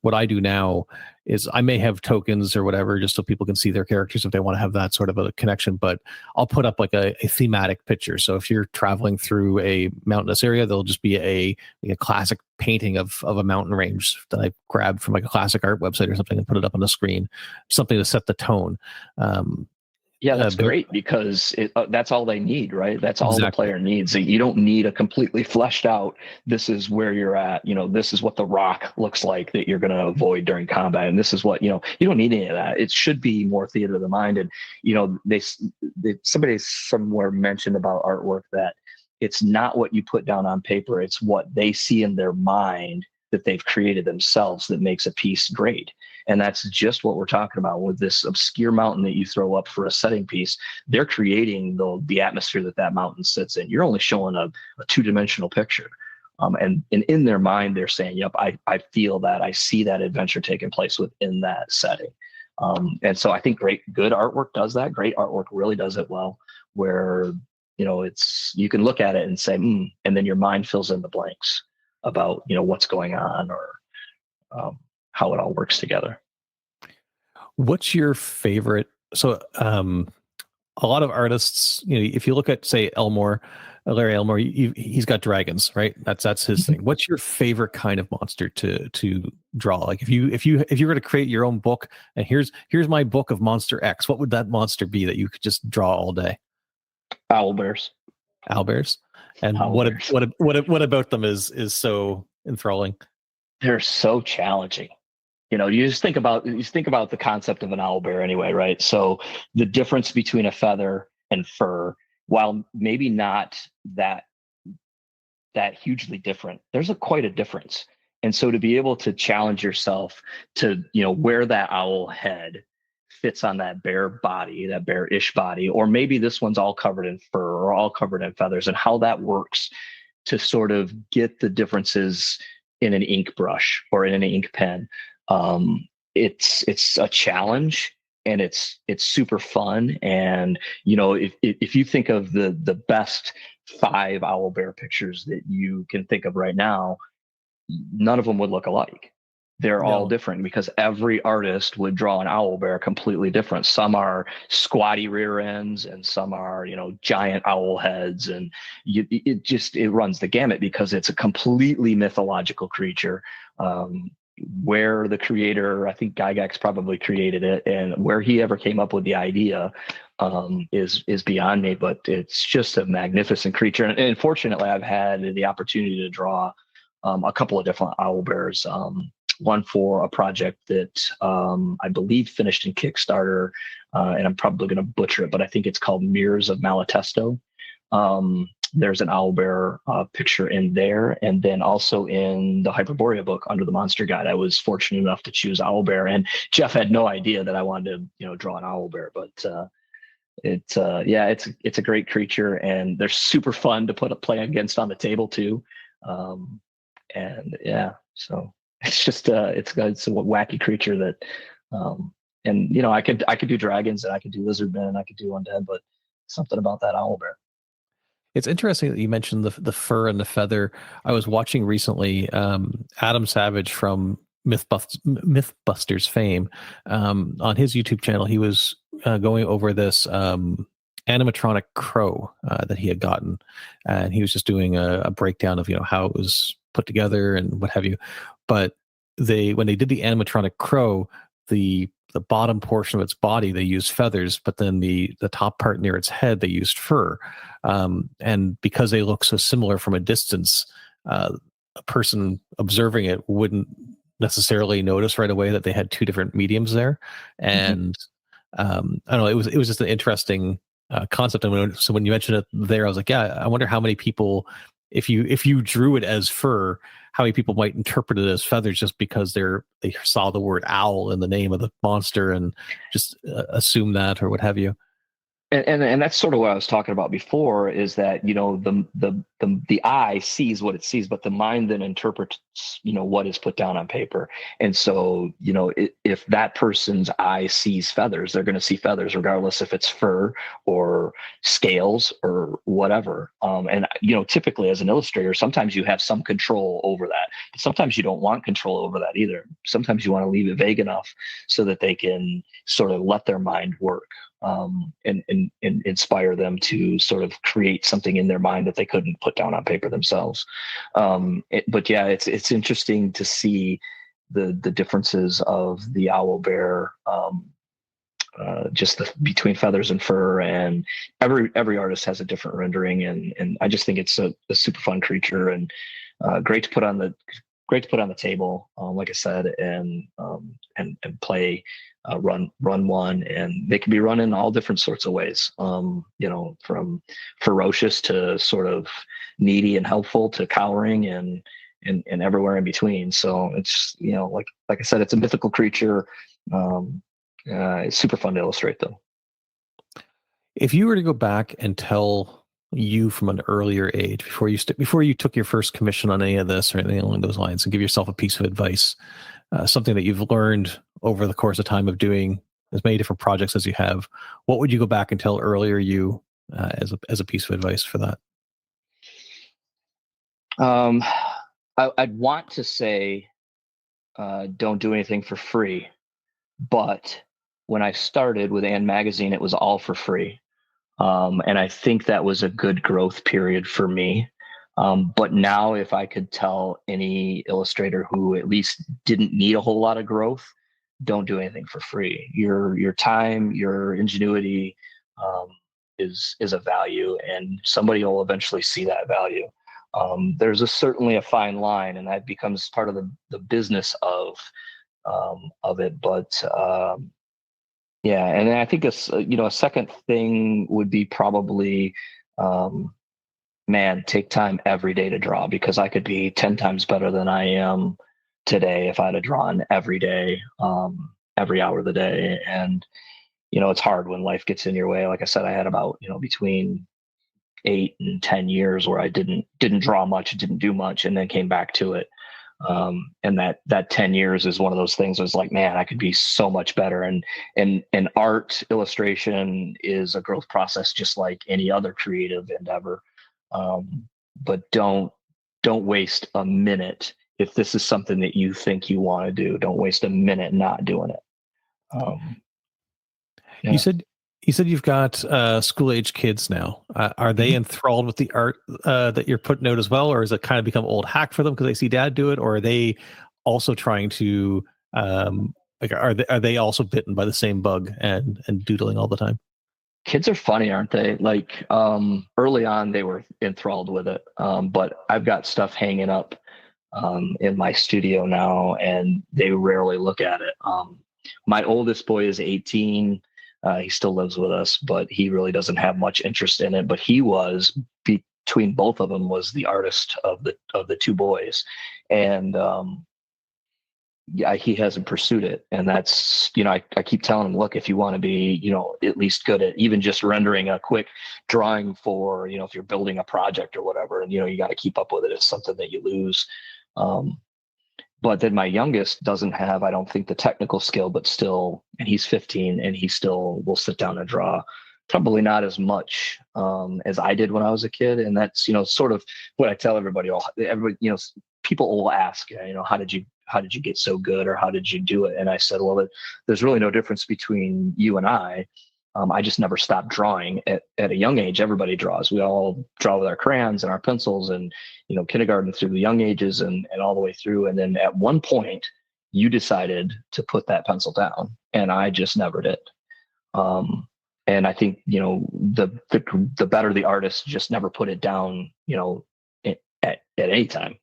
what I do now is I may have tokens or whatever just so people can see their characters if they want to have that sort of a connection, but I'll put up like a thematic picture. So if you're traveling through a mountainous area, there'll just be a classic painting of a mountain range that I grabbed from like a classic art website or something and put it up on the screen, something to set the tone.
Yeah, that's great, because that's all they need, right? That's all
Exactly.
the player needs. You don't need a completely fleshed out, this is where you're at, this is what the rock looks like that you're going to avoid during combat. And this is what, you don't need any of that. It should be more theater of the mind. And, somebody somewhere mentioned about artwork that it's not what you put down on paper, it's what they see in their mind that they've created themselves that makes a piece great. And that's just what we're talking about with this obscure mountain that you throw up for a setting piece. They're creating the atmosphere that mountain sits in. You're only showing a two-dimensional picture. And in their mind, they're saying, yep, I feel that. I see that adventure taking place within that setting. And so I think good artwork does that. Great artwork really does it well, where, you can look at it and say, and then your mind fills in the blanks about, what's going on or how it all works together.
What's your favorite? So, a lot of artists, if you look at, say, Larry Elmore, he's got dragons, right? That's his thing. What's your favorite kind of monster to draw? Like if you were to create your own book, and here's my book of Monster X, what would that monster be that you could just draw all day?
Owlbears.
Owlbears. And what about them is so enthralling?
They're so challenging. You just think about the concept of an owlbear anyway, right? So the difference between a feather and fur, while maybe not that hugely different, there's quite a difference. And so to be able to challenge yourself to, where that owl head fits on that bear body, that bear-ish body, or maybe this one's all covered in fur or all covered in feathers, and how that works to sort of get the differences in an ink brush or in an ink pen. It's a challenge, and it's super fun. And if you think of the best 5 owlbear pictures that you can think of right now, none of them would look alike. They're all different, because every artist would draw an owlbear completely different. Some are squatty rear ends, and some are, giant owl heads, and it runs the gamut, because it's a completely mythological creature. Where the creator, I think Gygax probably created it, and where he ever came up with the idea is beyond me. But it's just a magnificent creature, and fortunately, I've had the opportunity to draw a couple of different owlbears. One for a project that I believe finished in Kickstarter, and I'm probably going to butcher it, but I think it's called Mirrors of Malatesto. There's an owlbear picture in there, and then also in the Hyperborea book, Under the Monster Guide, I was fortunate enough to choose owlbear, and Jeff had no idea that I wanted to, draw an owlbear, but it's a great creature, and they're super fun to play against on the table too, and yeah, so. It's just it's a wacky creature that, and I could do dragons, and I could do lizardmen, and I could do undead, but something about that owlbear.
It's interesting that you mentioned the fur and the feather. I was watching recently Adam Savage from Mythbusters fame on his YouTube channel. He was going over this animatronic crow that he had gotten, and he was just doing a breakdown of how it was put together and what have you. But when they did the animatronic crow, the bottom portion of its body they used feathers, but then the top part near its head they used fur. And because they look so similar from a distance, a person observing it wouldn't necessarily notice right away that they had 2 different mediums there. And I don't know, it was just an interesting concept. And so when you mentioned it there, I was like, yeah, I wonder how many people, if you drew it as fur, how many people might interpret it as feathers just because they saw the word owl in the name of the monster and just assume that or what have you.
And that's sort of what I was talking about before, is that, you know, the eye sees what it sees, but the mind then interprets, you know, what is put down on paper. And so, you know, if that person's eye sees feathers, they're going to see feathers regardless if it's fur or scales or whatever. And, you know, typically as an illustrator, sometimes you have some control over that, but sometimes you don't want control over that either. Sometimes you want to leave it vague enough so that they can sort of let their mind work. And inspire them to sort of create something in their mind that they couldn't put down on paper themselves. But yeah, it's interesting to see the differences of the owl bear, between feathers and fur, and every artist has a different rendering, and I just think it's a super fun creature, and great to put on the table, like I said, and play. Run one, and they can be run in all different sorts of ways. You know, from ferocious to sort of needy and helpful to cowering, and everywhere in between. So it's, you know, like I said, it's a mythical creature. It's super fun to illustrate, though.
If you were to go back and tell you from an earlier age, before you took your first commission on any of this or anything along those lines, and give yourself a piece of advice, something that you've learned over the course of time of doing as many different projects as you have, what would you go back and tell earlier you as a piece of advice for that?
I'd want to say, don't do anything for free, but when I started with Ann Magazine, it was all for free. And I think that was a good growth period for me. But now, if I could tell any illustrator who at least didn't need a whole lot of growth, don't do anything for free. Your time, your ingenuity, is a value, and somebody will eventually see that value. There's certainly a fine line, and that becomes part of the business of it. But yeah, and then I think a second thing would be probably, man, take time every day to draw, because I could be 10 times better than I am today if I'd have drawn every day, every hour of the day. And, you know, it's hard when life gets in your way. Like I said, I had about, you know, between 8 and 10 years where I didn't draw much, didn't do much, and then came back to it. And that 10 years is one of those things. I was like, man, I could be so much better. And art illustration is a growth process, just like any other creative endeavor. But don't waste a minute. If this is something that you think you want to do, don't waste a minute not doing it. Yeah.
You said you've got school age kids now. Are they enthralled with the art that you're putting out as well, or has it kind of become old hack for them because they see dad do it, or are they also trying to are they also bitten by the same bug and doodling all the time?
Kids are funny, aren't they? Like, early on they were enthralled with it, but I've got stuff hanging up in my studio now, and they rarely look at it. My oldest boy is 18. He still lives with us, but he really doesn't have much interest in it. But he was, between both of them, was the artist of the two boys, and yeah, he hasn't pursued it. And that's, you know, I keep telling him, look, if you want to be, you know, at least good at even just rendering a quick drawing for, you know, if you're building a project or whatever, and, you know, you got to keep up with it. It's something that you lose. But then my youngest doesn't have, I don't think, the technical skill, but still, and he's 15, and he still will sit down and draw. Probably not as much as I did when I was a kid. And that's, you know, sort of what I tell everybody. Everybody, you know, people will ask, you know, how did you get so good, or how did you do it? And I said, well, there's really no difference between you and I. I just never stopped drawing. At a young age, everybody draws. We all draw with our crayons and our pencils, and, you know, kindergarten through the young ages, and all the way through. And then at one point, you decided to put that pencil down, and I just never did. And I think, you know, the better the artist just never put it down, you know, at any time.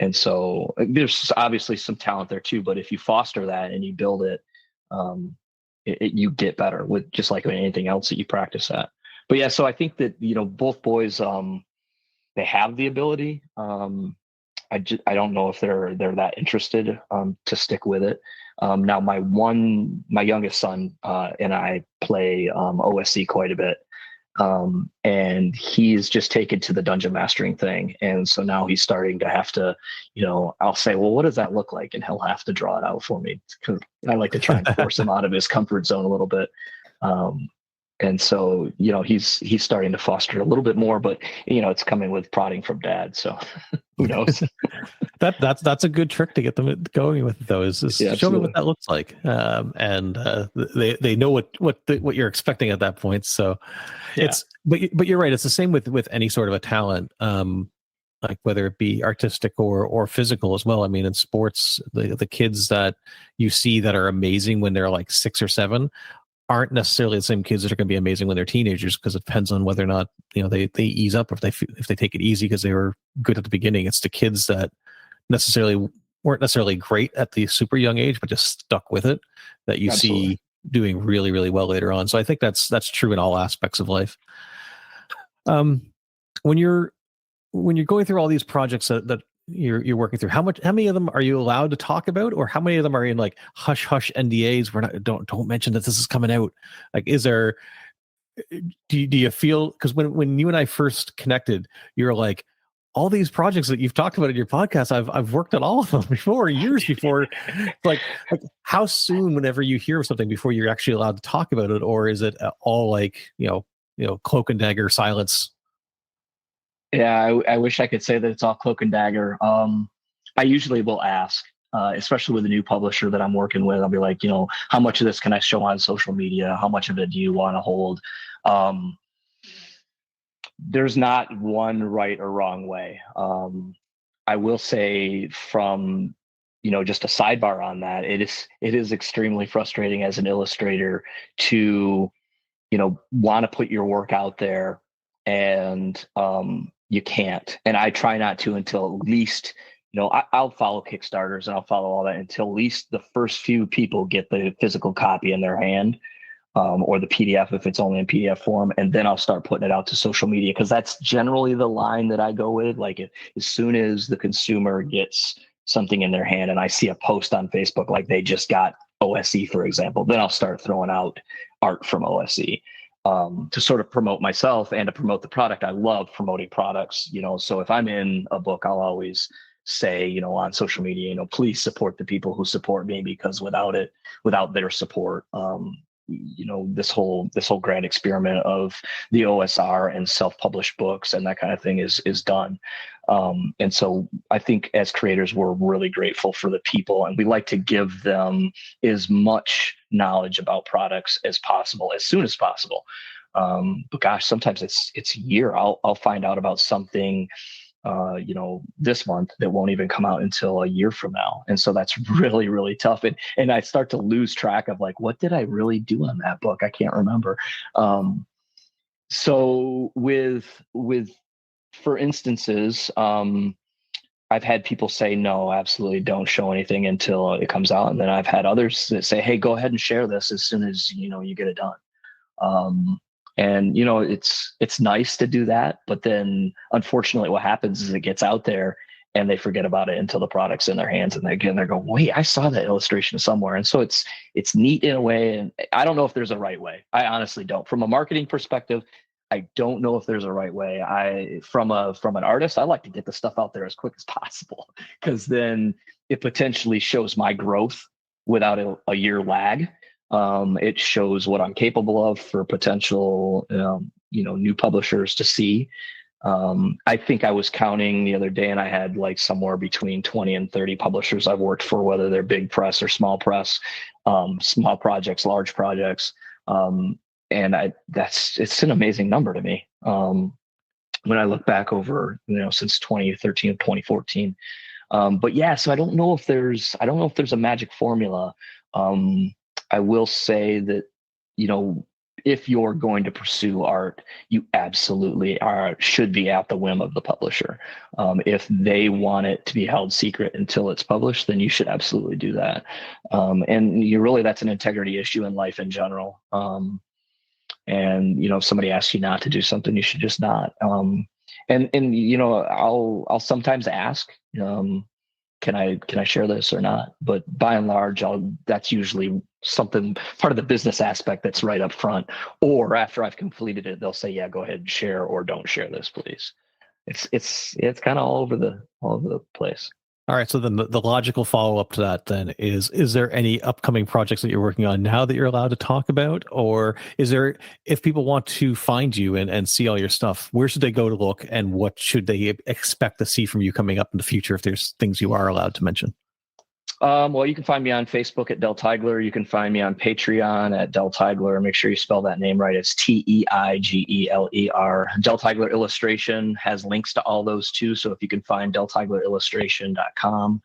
And so there's obviously some talent there too, but if you foster that and you build it, you get better with just like anything else that you practice at. But yeah, so I think that, both boys, they have the ability. I don't know if they're that interested to stick with it. Now my youngest son and I play OSC quite a bit. And he's just taken to the dungeon mastering thing. And so now he's starting to have to, I'll say, well, what does that look like? And he'll have to draw it out for me, because I like to try and force him out of his comfort zone a little bit. And so, he's starting to foster a little bit more, but it's coming with prodding from dad. So who knows?
That's a good trick to get them going with those. Is show me what that looks like, and they know what you're expecting at that point. So it's but you're right. It's the same with any sort of a talent, like whether it be artistic or physical as well. I mean, in sports, the kids that you see that are amazing when they're like 6 or 7 aren't necessarily the same kids that are going to be amazing when they're teenagers, because it depends on whether or not they ease up, if they take it easy because they were good at the beginning. It's the kids that weren't necessarily great at the super young age, but just stuck with it, that you
Absolutely.
see doing really, really well later on. So I think that's true in all aspects of life. When you're going through all these projects that you're working through, how many of them are you allowed to talk about, or how many of them are in like hush NDAs? Don't mention that this is coming out. Like, do you feel, because when you and I first connected, you're like, all these projects that you've talked about in your podcast, I've worked on all of them before, years before. like how soon, whenever you hear something, before you're actually allowed to talk about it, or is it all like cloak and dagger silence?
Yeah, I wish I could say that it's all cloak and dagger. I usually will ask, especially with a new publisher that I'm working with. I'll be like, how much of this can I show on social media? How much of it do you want to hold? There's not one right or wrong way. I will say, from just a sidebar on that, it is extremely frustrating as an illustrator to want to put your work out there, and you can't. And I try not to until at least, I'll follow Kickstarters and I'll follow all that until at least the first few people get the physical copy in their hand, or the PDF if it's only in PDF form, and then I'll start putting it out to social media, because that's generally the line that I go with. Like, as soon as the consumer gets something in their hand and I see a post on Facebook like they just got OSE, for example, then I'll start throwing out art from OSE. To sort of promote myself and to promote the product. I love promoting products, so if I'm in a book, I'll always say, on social media, please support the people who support me, because without their support, this whole grand experiment of the OSR and self-published books and that kind of thing is done. And so I think as creators, we're really grateful for the people, and we like to give them as much knowledge about products as possible, as soon as possible. But gosh, sometimes it's a year. I'll find out about something, this month that won't even come out until a year from now. And so that's really, really tough. And I start to lose track of like, what did I really do on that book? I can't remember. So with for instances, I've had people say, no, absolutely don't show anything until it comes out. And then I've had others that say, hey, go ahead and share this as soon as, you get it done. And, it's nice to do that. But then unfortunately what happens is it gets out there and they forget about it until the product's in their hands. And they're going, wait, I saw that illustration somewhere. And so it's neat in a way. And I don't know if there's a right way. I honestly don't. From a marketing perspective, I don't know if there's a right way. From an artist, I like to get the stuff out there as quick as possible, because then it potentially shows my growth without a year lag. It shows what I'm capable of for potential, new publishers to see. I think I was counting the other day, and I had like somewhere between 20 and 30 publishers I've worked for, whether they're big press or small press, small projects, large projects. And it's an amazing number to me. When I look back over, since 2013, 2014. But yeah, so I don't know if there's a magic formula. I will say that, if you're going to pursue art, you absolutely should be at the whim of the publisher. If they want it to be held secret until it's published, then you should absolutely do that. And that's an integrity issue in life in general. And if somebody asks you not to do something, you should just not. And I'll sometimes ask, can I share this or not? But by and large, that's usually something, part of the business aspect that's right up front. Or after I've completed it, they'll say, yeah, go ahead and share, or don't share this, please. It's kind of all over the place.
All right. So then the logical follow-up to that then is there any upcoming projects that you're working on now that you're allowed to talk about? Or if people want to find you and see all your stuff, where should they go to look, and what should they expect to see from you coming up in the future if there's things you are allowed to mention?
Well, you can find me on Facebook at Del Teigeler. You can find me on Patreon at Del Teigeler. Make sure you spell that name right. It's Teigeler. Del Teigeler Illustration has links to all those too. So if you can find delteigelerillustration.com,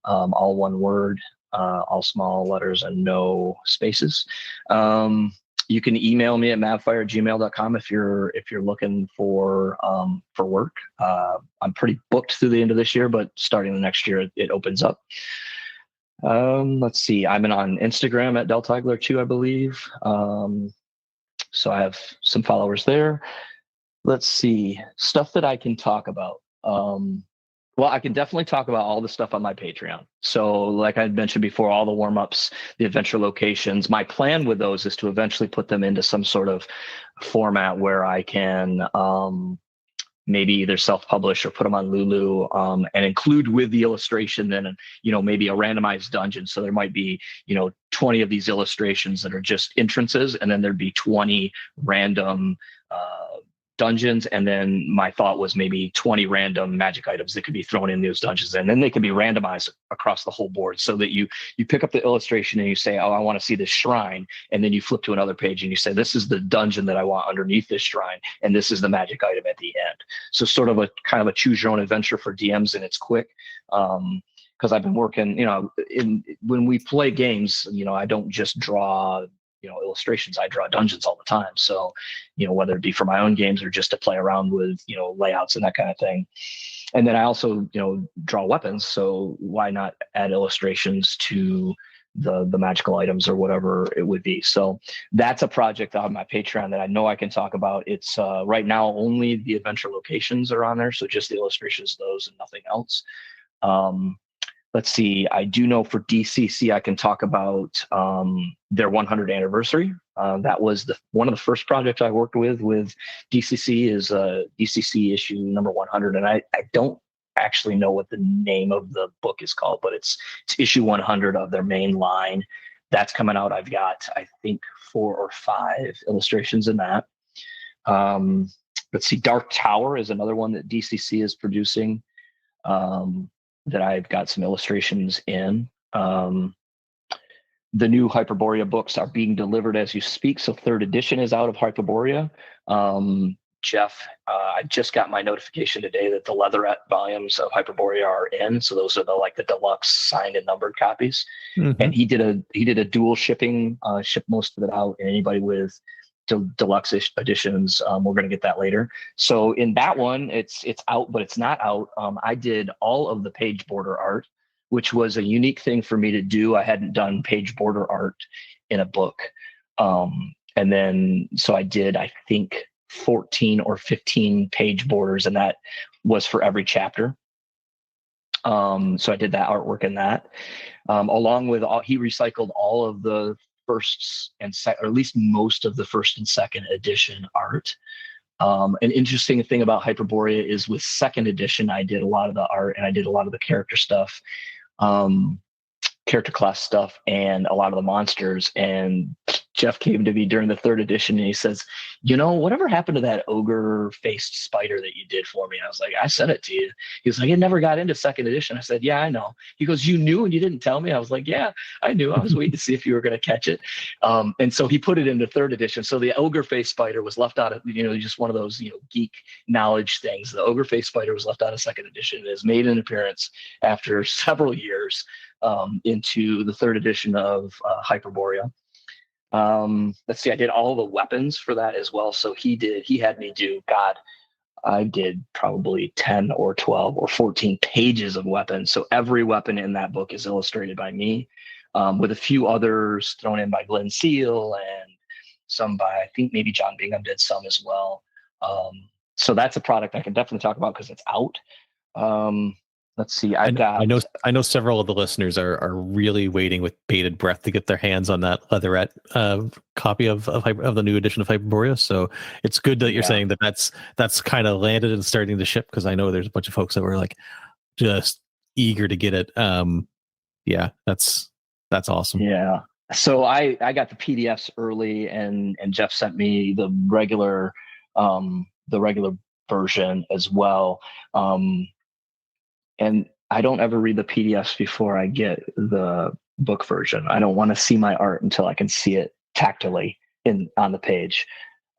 all one word, all small letters and no spaces. You can email me at mavfire@gmail.com if you're looking for work. I'm pretty booked through the end of this year, but starting the next year, it opens up. Let's see. I'm on Instagram at Del Teigeler too, I believe. So I have some followers there. Let's see. Stuff that I can talk about. Well, I can definitely talk about all the stuff on my Patreon. So like I mentioned before, all the warm-ups, the adventure locations, my plan with those is to eventually put them into some sort of format where I can maybe either self-publish or put them on Lulu, and include with the illustration then, maybe a randomized dungeon. So there might be, 20 of these illustrations that are just entrances, and then there'd be 20 random dungeons. And then my thought was maybe 20 random magic items that could be thrown in those dungeons, and then they can be randomized across the whole board, so that you pick up the illustration and you say, oh, I want to see this shrine. And then you flip to another page and you say, this is the dungeon that I want underneath this shrine, and this is the magic item at the end. So sort of a kind of a choose your own adventure for DMs, and it's quick. Because I've been working, when we play games, I don't just draw illustrations, I draw dungeons all the time. So, whether it be for my own games or just to play around with, layouts and that kind of thing. And then I also, draw weapons. So why not add illustrations to the magical items or whatever it would be. So that's a project on my Patreon that I know I can talk about. It's right now only the adventure locations are on there. So just the illustrations, those, and nothing else. Let's see. I do know for DCC, I can talk about their 100th anniversary. That was one of the first projects I worked with DCC is DCC issue number 100. And I don't actually know what the name of the book is called, but it's issue 100 of their main line. That's coming out. I've got, I think, 4 or 5 illustrations in that. Let's see. Dark Tower is another one that DCC is producing. That I've got some illustrations in. The new Hyperborea books are being delivered as you speak. So 3rd edition is out of Hyperborea. Jeff, I just got my notification today that the leatherette volumes of Hyperborea are in. So those are the deluxe signed and numbered copies. Mm-hmm. And he did a dual shipping, ship most of it out. And anybody with deluxe editions, we're going to get that later. So in that one, it's out, but it's not out. I did all of the page border art, which was a unique thing for me to do. I hadn't done page border art in a book. And then, so I did, I think, 14 or 15 page borders, and that was for every chapter. So I did that artwork in that, along with he recycled all of the first and second, or at least most of the 1st and 2nd edition art. An interesting thing about Hyperborea is with 2nd edition, I did a lot of the art and I did a lot of the character stuff, character class stuff, and a lot of the monsters. And Jeff came to me during the 3rd edition and he says, whatever happened to that ogre-faced spider that you did for me? I was like, I sent it to you. He was like, it never got into 2nd edition. I said, yeah, I know. He goes, you knew and you didn't tell me? I was like, yeah, I knew. I was waiting to see if you were going to catch it. And so he put it into 3rd edition. So the ogre-faced spider was left out of, just one of those, geek knowledge things. The ogre-faced spider was left out of 2nd edition. It has made an appearance after several years into the 3rd edition of Hyperborea. Let's see, I did all the weapons for that as well. So he had me do, God, I did probably 10 or 12 or 14 pages of weapons. So every weapon in that book is illustrated by me, with a few others thrown in by Glenn Seal and some by, I think maybe John Bingham did some as well. So that's a product I can definitely talk about because it's out. Let's see,
I know several of the listeners are really waiting with bated breath to get their hands on that leatherette copy of the new edition of Hyperborea. So it's good that you're saying that's kind of landed and starting to ship, because I know there's a bunch of folks that were like just eager to get it. Yeah, that's awesome.
Yeah. So I got the PDFs early, and Jeff sent me the regular version as well. And I don't ever read the PDFs before I get the book version. I don't want to see my art until I can see it tactilely on the page.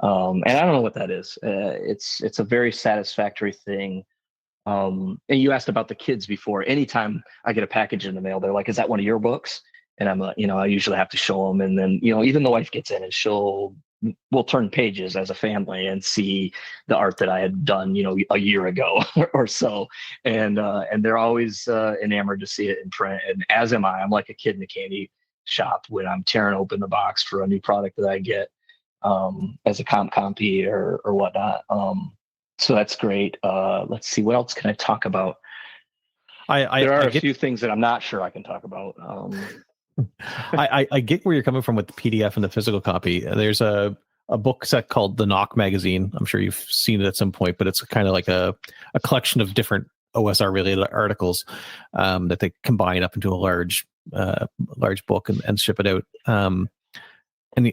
And I don't know what that is. It's a very satisfactory thing. And you asked about the kids before. Anytime I get a package in the mail, they're like, "Is that one of your books?" And I'm, I usually have to show them. And then, even the wife gets in and we'll turn pages as a family and see the art that I had done, a year ago or so. And they're always enamored to see it in print. And as am I. I'm like a kid in a candy shop when I'm tearing open the box for a new product that I get as a compy or whatnot. So that's great. Let's see, what else can I talk about? There are a few things that I'm not sure I can talk about.
I get where you're coming from with the PDF and the physical copy. There's a book set called The Knock magazine. I'm sure you've seen it at some point, but it's kind of like a collection of different OSR related articles that they combine up into a large book and ship it out. And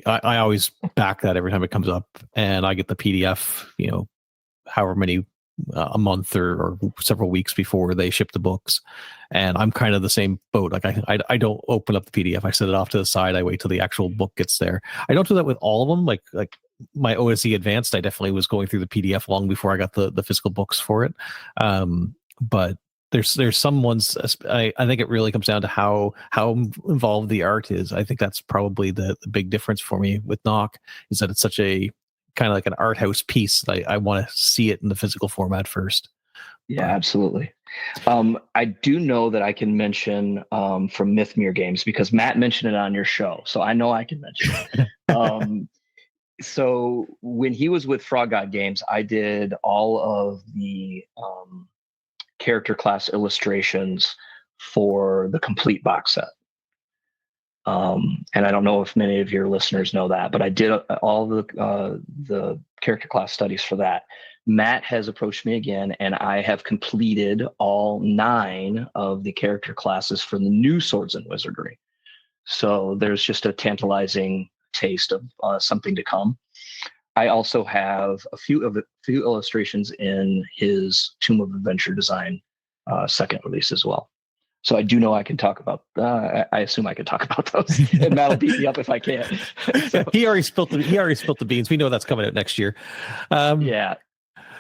I always back that every time it comes up, and I get the PDF, however many a month or several weeks before they ship the books. And I'm kind of the same boat. Like I don't open up the PDF. I set it off to the side. I wait till the actual book gets there. I don't do that with all of them. Like my OSE Advanced, I definitely was going through the PDF long before I got the physical books for it. But there's some ones, I think it really comes down to how involved the art is. I think that's probably the big difference for me with Knock, is that it's such a kind of like an art house piece. I want to see it in the physical format first.
Yeah, absolutely. I do know that I can mention from Mythmere Games, because Matt mentioned it on your show, so I know I can mention it. So when he was with Frog God Games, I did all of the character class illustrations for the complete box set. And I don't know if many of your listeners know that, but I did all the character class studies for that. Matt has approached me again, and I have completed all 9 of the character classes for the new Swords and Wizardry. So there's just a tantalizing taste of something to come. I also have a few illustrations in his Tomb of Adventure Design second release as well. So I do know I can talk about. I assume I can talk about those, and Matt will beat me up if I can't.
So, he already spilt the beans. We know that's coming out next year.
Yeah.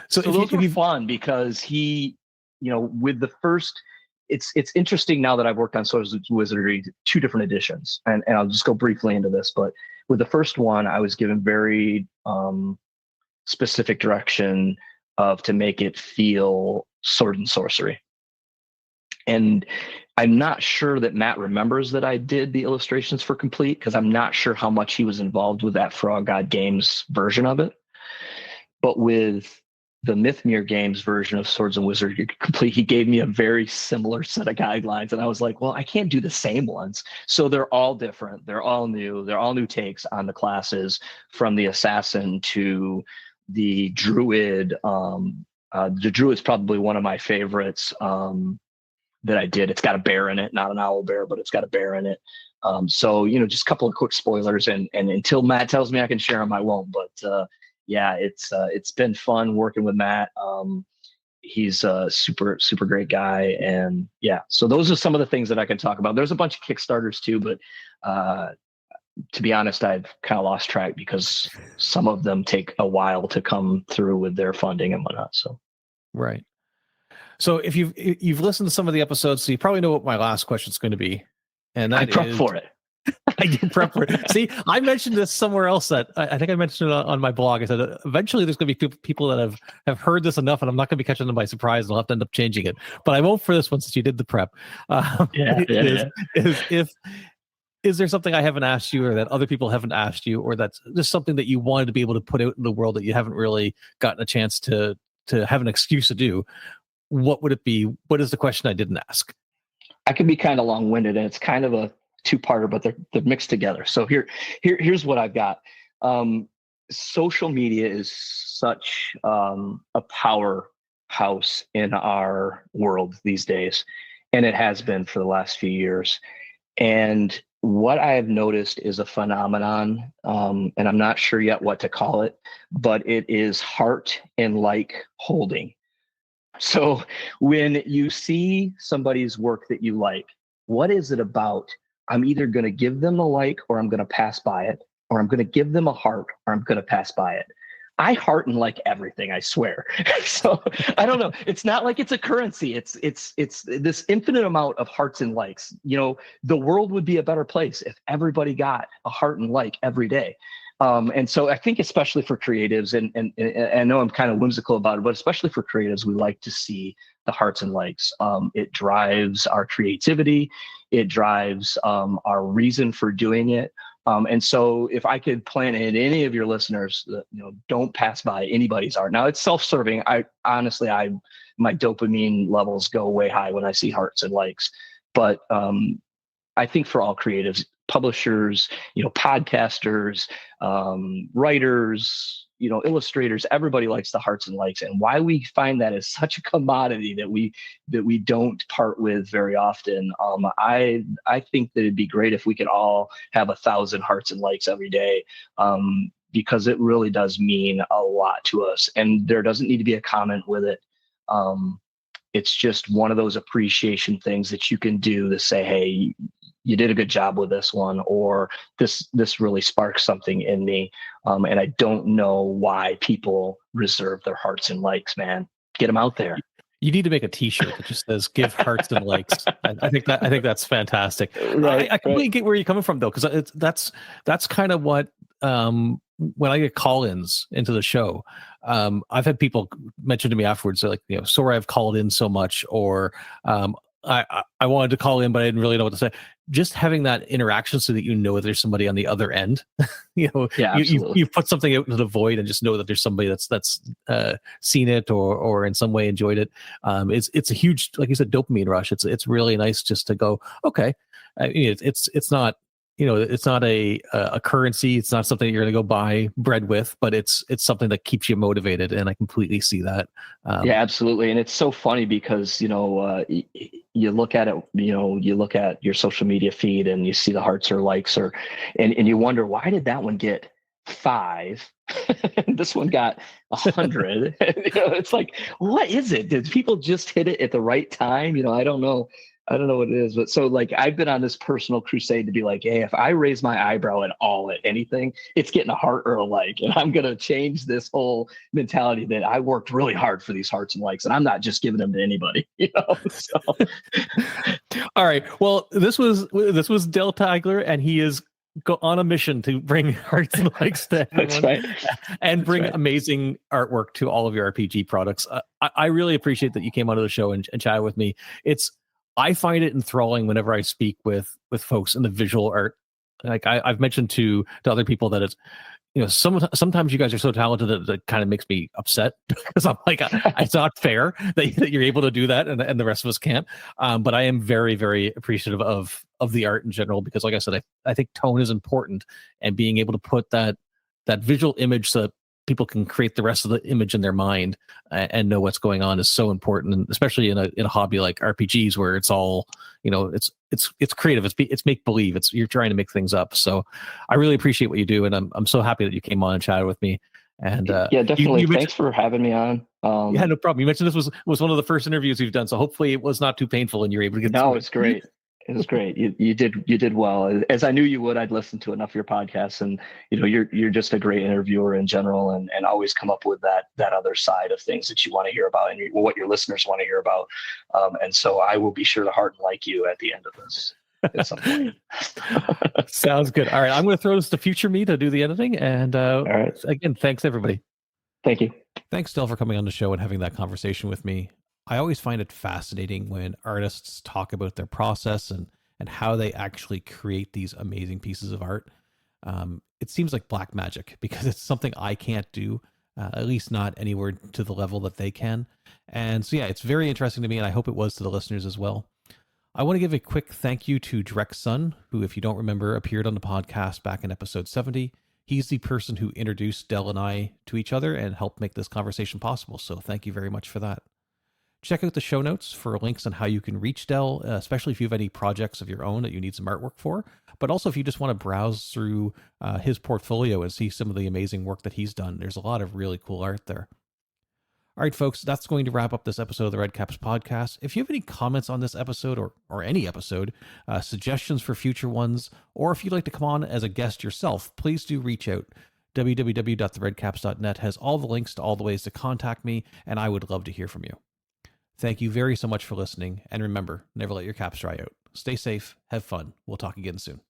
So those were fun because he, with the first, it's interesting now that I've worked on Swords and Wizardry, 2 different editions, and I'll just go briefly into this. But with the first one, I was given very specific direction to make it feel sword and sorcery. And I'm not sure that Matt remembers that I did the illustrations for Complete, because I'm not sure how much he was involved with that Frog God Games version of it. But with the Mythmere Games version of Swords and Wizardry Complete, he gave me a very similar set of guidelines. And I was like, well, I can't do the same ones. So they're all different. They're all new. They're all new takes on the classes, from the Assassin to the Druid. The Druid's probably one of my favorites. That I did. It's got a bear in it, not an owl bear, but it's got a bear in it. So, just a couple of quick spoilers, and until Matt tells me I can share them, I won't. But yeah, it's been fun working with Matt. He's a super great guy, and yeah. So those are some of the things that I can talk about. There's a bunch of Kickstarters too, but to be honest, I've kind of lost track because some of them take a while to come through with their funding and whatnot. So
right. So if you've listened to some of the episodes, so you probably know what my last question is going to be, and that
I prepped for it.
I did prep for it. See, I mentioned this somewhere else that I think I mentioned it on my blog. I said eventually there's going to be people that have heard this enough, and I'm not going to be catching them by surprise, and I'll have to end up changing it. But I won't for this one since you did the prep. Is there something I haven't asked you, or that other people haven't asked you, or that's just something that you wanted to be able to put out in the world that you haven't really gotten a chance to have an excuse to do? What would it be? What is the question I didn't ask?
I could be kind of long-winded, and it's kind of a two-parter, but they're mixed together. So here's what I've got. Social media is such a powerhouse in our world these days, and it has been for the last few years. And what I have noticed is a phenomenon, and I'm not sure yet what to call it, but it is heart and like holding. So when you see somebody's work that you like, what is it about? I'm either going to give them a like, or I'm going to pass by it, or I'm going to give them a heart, or I'm going to pass by it. I heart and like everything, I swear. So I don't know. It's not like it's a currency. It's this infinite amount of hearts and likes. You know, the world would be a better place if everybody got a heart and like every day. And so I think especially for creatives, and I know I'm kind of whimsical about it, but especially for creatives, we like to see the hearts and likes. It drives our creativity. It drives our reason for doing it. And so if I could plant in any of your listeners that, don't pass by anybody's art. Now it's self-serving. My dopamine levels go way high when I see hearts and likes, but I think for all creatives, publishers, podcasters, writers, illustrators, everybody likes the hearts and likes. And why we find that is such a commodity that we don't part with very often. I think that it'd be great if we could all have 1,000 hearts and likes every day, because it really does mean a lot to us. And there doesn't need to be a comment with it. It's just one of those appreciation things that you can do to say, hey, you did a good job with this one, or this really sparks something in me. And I don't know why people reserve their hearts and likes, man. Get them out there.
You need to make a T-shirt that just says "Give hearts and likes." I think that's fantastic.
Right,
I completely get where you're coming from, though, because that's kind of what when I get call-ins into the show, I've had people mention to me afterwards, like, sorry I've called in so much, or I wanted to call in, but I didn't really know what to say. Just having that interaction so that that there's somebody on the other end, you put something out into the void and just know that there's somebody that's seen it or in some way enjoyed it. It's a huge, like you said, dopamine rush. It's really nice just to go, okay, it's not. It's not a currency. It's not something you're going to go buy bread with, but it's something that keeps you motivated. And I completely see that.
Yeah, absolutely. And it's so funny because, you look at it, you look at your social media feed and you see the hearts or likes, and you wonder, why did that one get 5? This one got 100. It's like, what is it? Did people just hit it at the right time? I don't know. I don't know what it is, but so like I've been on this personal crusade to be like, hey, if I raise my eyebrow at all at anything, it's getting a heart or a like, and I'm going to change this whole mentality that I worked really hard for these hearts and likes, and I'm not just giving them to anybody, So.
All right. Well, this was Del Teigeler, and he is on a mission to bring hearts and likes to everyone.
That's right.
And bring amazing artwork to all of your RPG products. I really appreciate that you came onto the show and chatted with me. I find it enthralling whenever I speak with folks in the visual art. Like I've mentioned to other people that it's, sometimes you guys are so talented that it kind of makes me upset because I'm like, it's not fair that you're able to do that and the rest of us can't. But I am very, very appreciative of the art in general, because like I said, I think tone is important, and being able to put that visual image so that people can create the rest of the image in their mind and know what's going on is so important, and especially in a hobby like RPGs, where it's all, it's creative, it's make believe, you're trying to make things up. So I really appreciate what you do, and I'm so happy that you came on and chatted with me. And
yeah, definitely. Thanks for having me on.
Yeah, no problem. You mentioned this was one of the first interviews we've done, so hopefully it was not too painful and you're able to get.
No, it's great. It was great. You did well. As I knew you would. I'd listened to enough of your podcasts, and you're just a great interviewer in general, and always come up with that other side of things that you want to hear about, and what your listeners want to hear about. And so I will be sure to heart and like you at the end of this. at some point.
Sounds good. All right, I'm going to throw this to future me to do the editing. And
All right.
again, thanks everybody.
Thank you.
Thanks, Del, for coming on the show and having that conversation with me. I always find it fascinating when artists talk about their process and how they actually create these amazing pieces of art. It seems like black magic because it's something I can't do, at least not anywhere to the level that they can. And so, yeah, it's very interesting to me, and I hope it was to the listeners as well. I want to give a quick thank you to Drek Sun, who, if you don't remember, appeared on the podcast back in episode 70. He's the person who introduced Del and I to each other and helped make this conversation possible. So thank you very much for that. Check out the show notes for links on how you can reach Del, especially if you have any projects of your own that you need some artwork for, but also if you just want to browse through his portfolio and see some of the amazing work that he's done. There's a lot of really cool art there. All right, folks, that's going to wrap up this episode of the Redcaps Podcast. If you have any comments on this episode or any episode, suggestions for future ones, or if you'd like to come on as a guest yourself, please do reach out. www.theredcaps.net has all the links to all the ways to contact me, and I would love to hear from you. Thank you very so much for listening, and remember, never let your caps dry out. Stay safe, have fun. We'll talk again soon.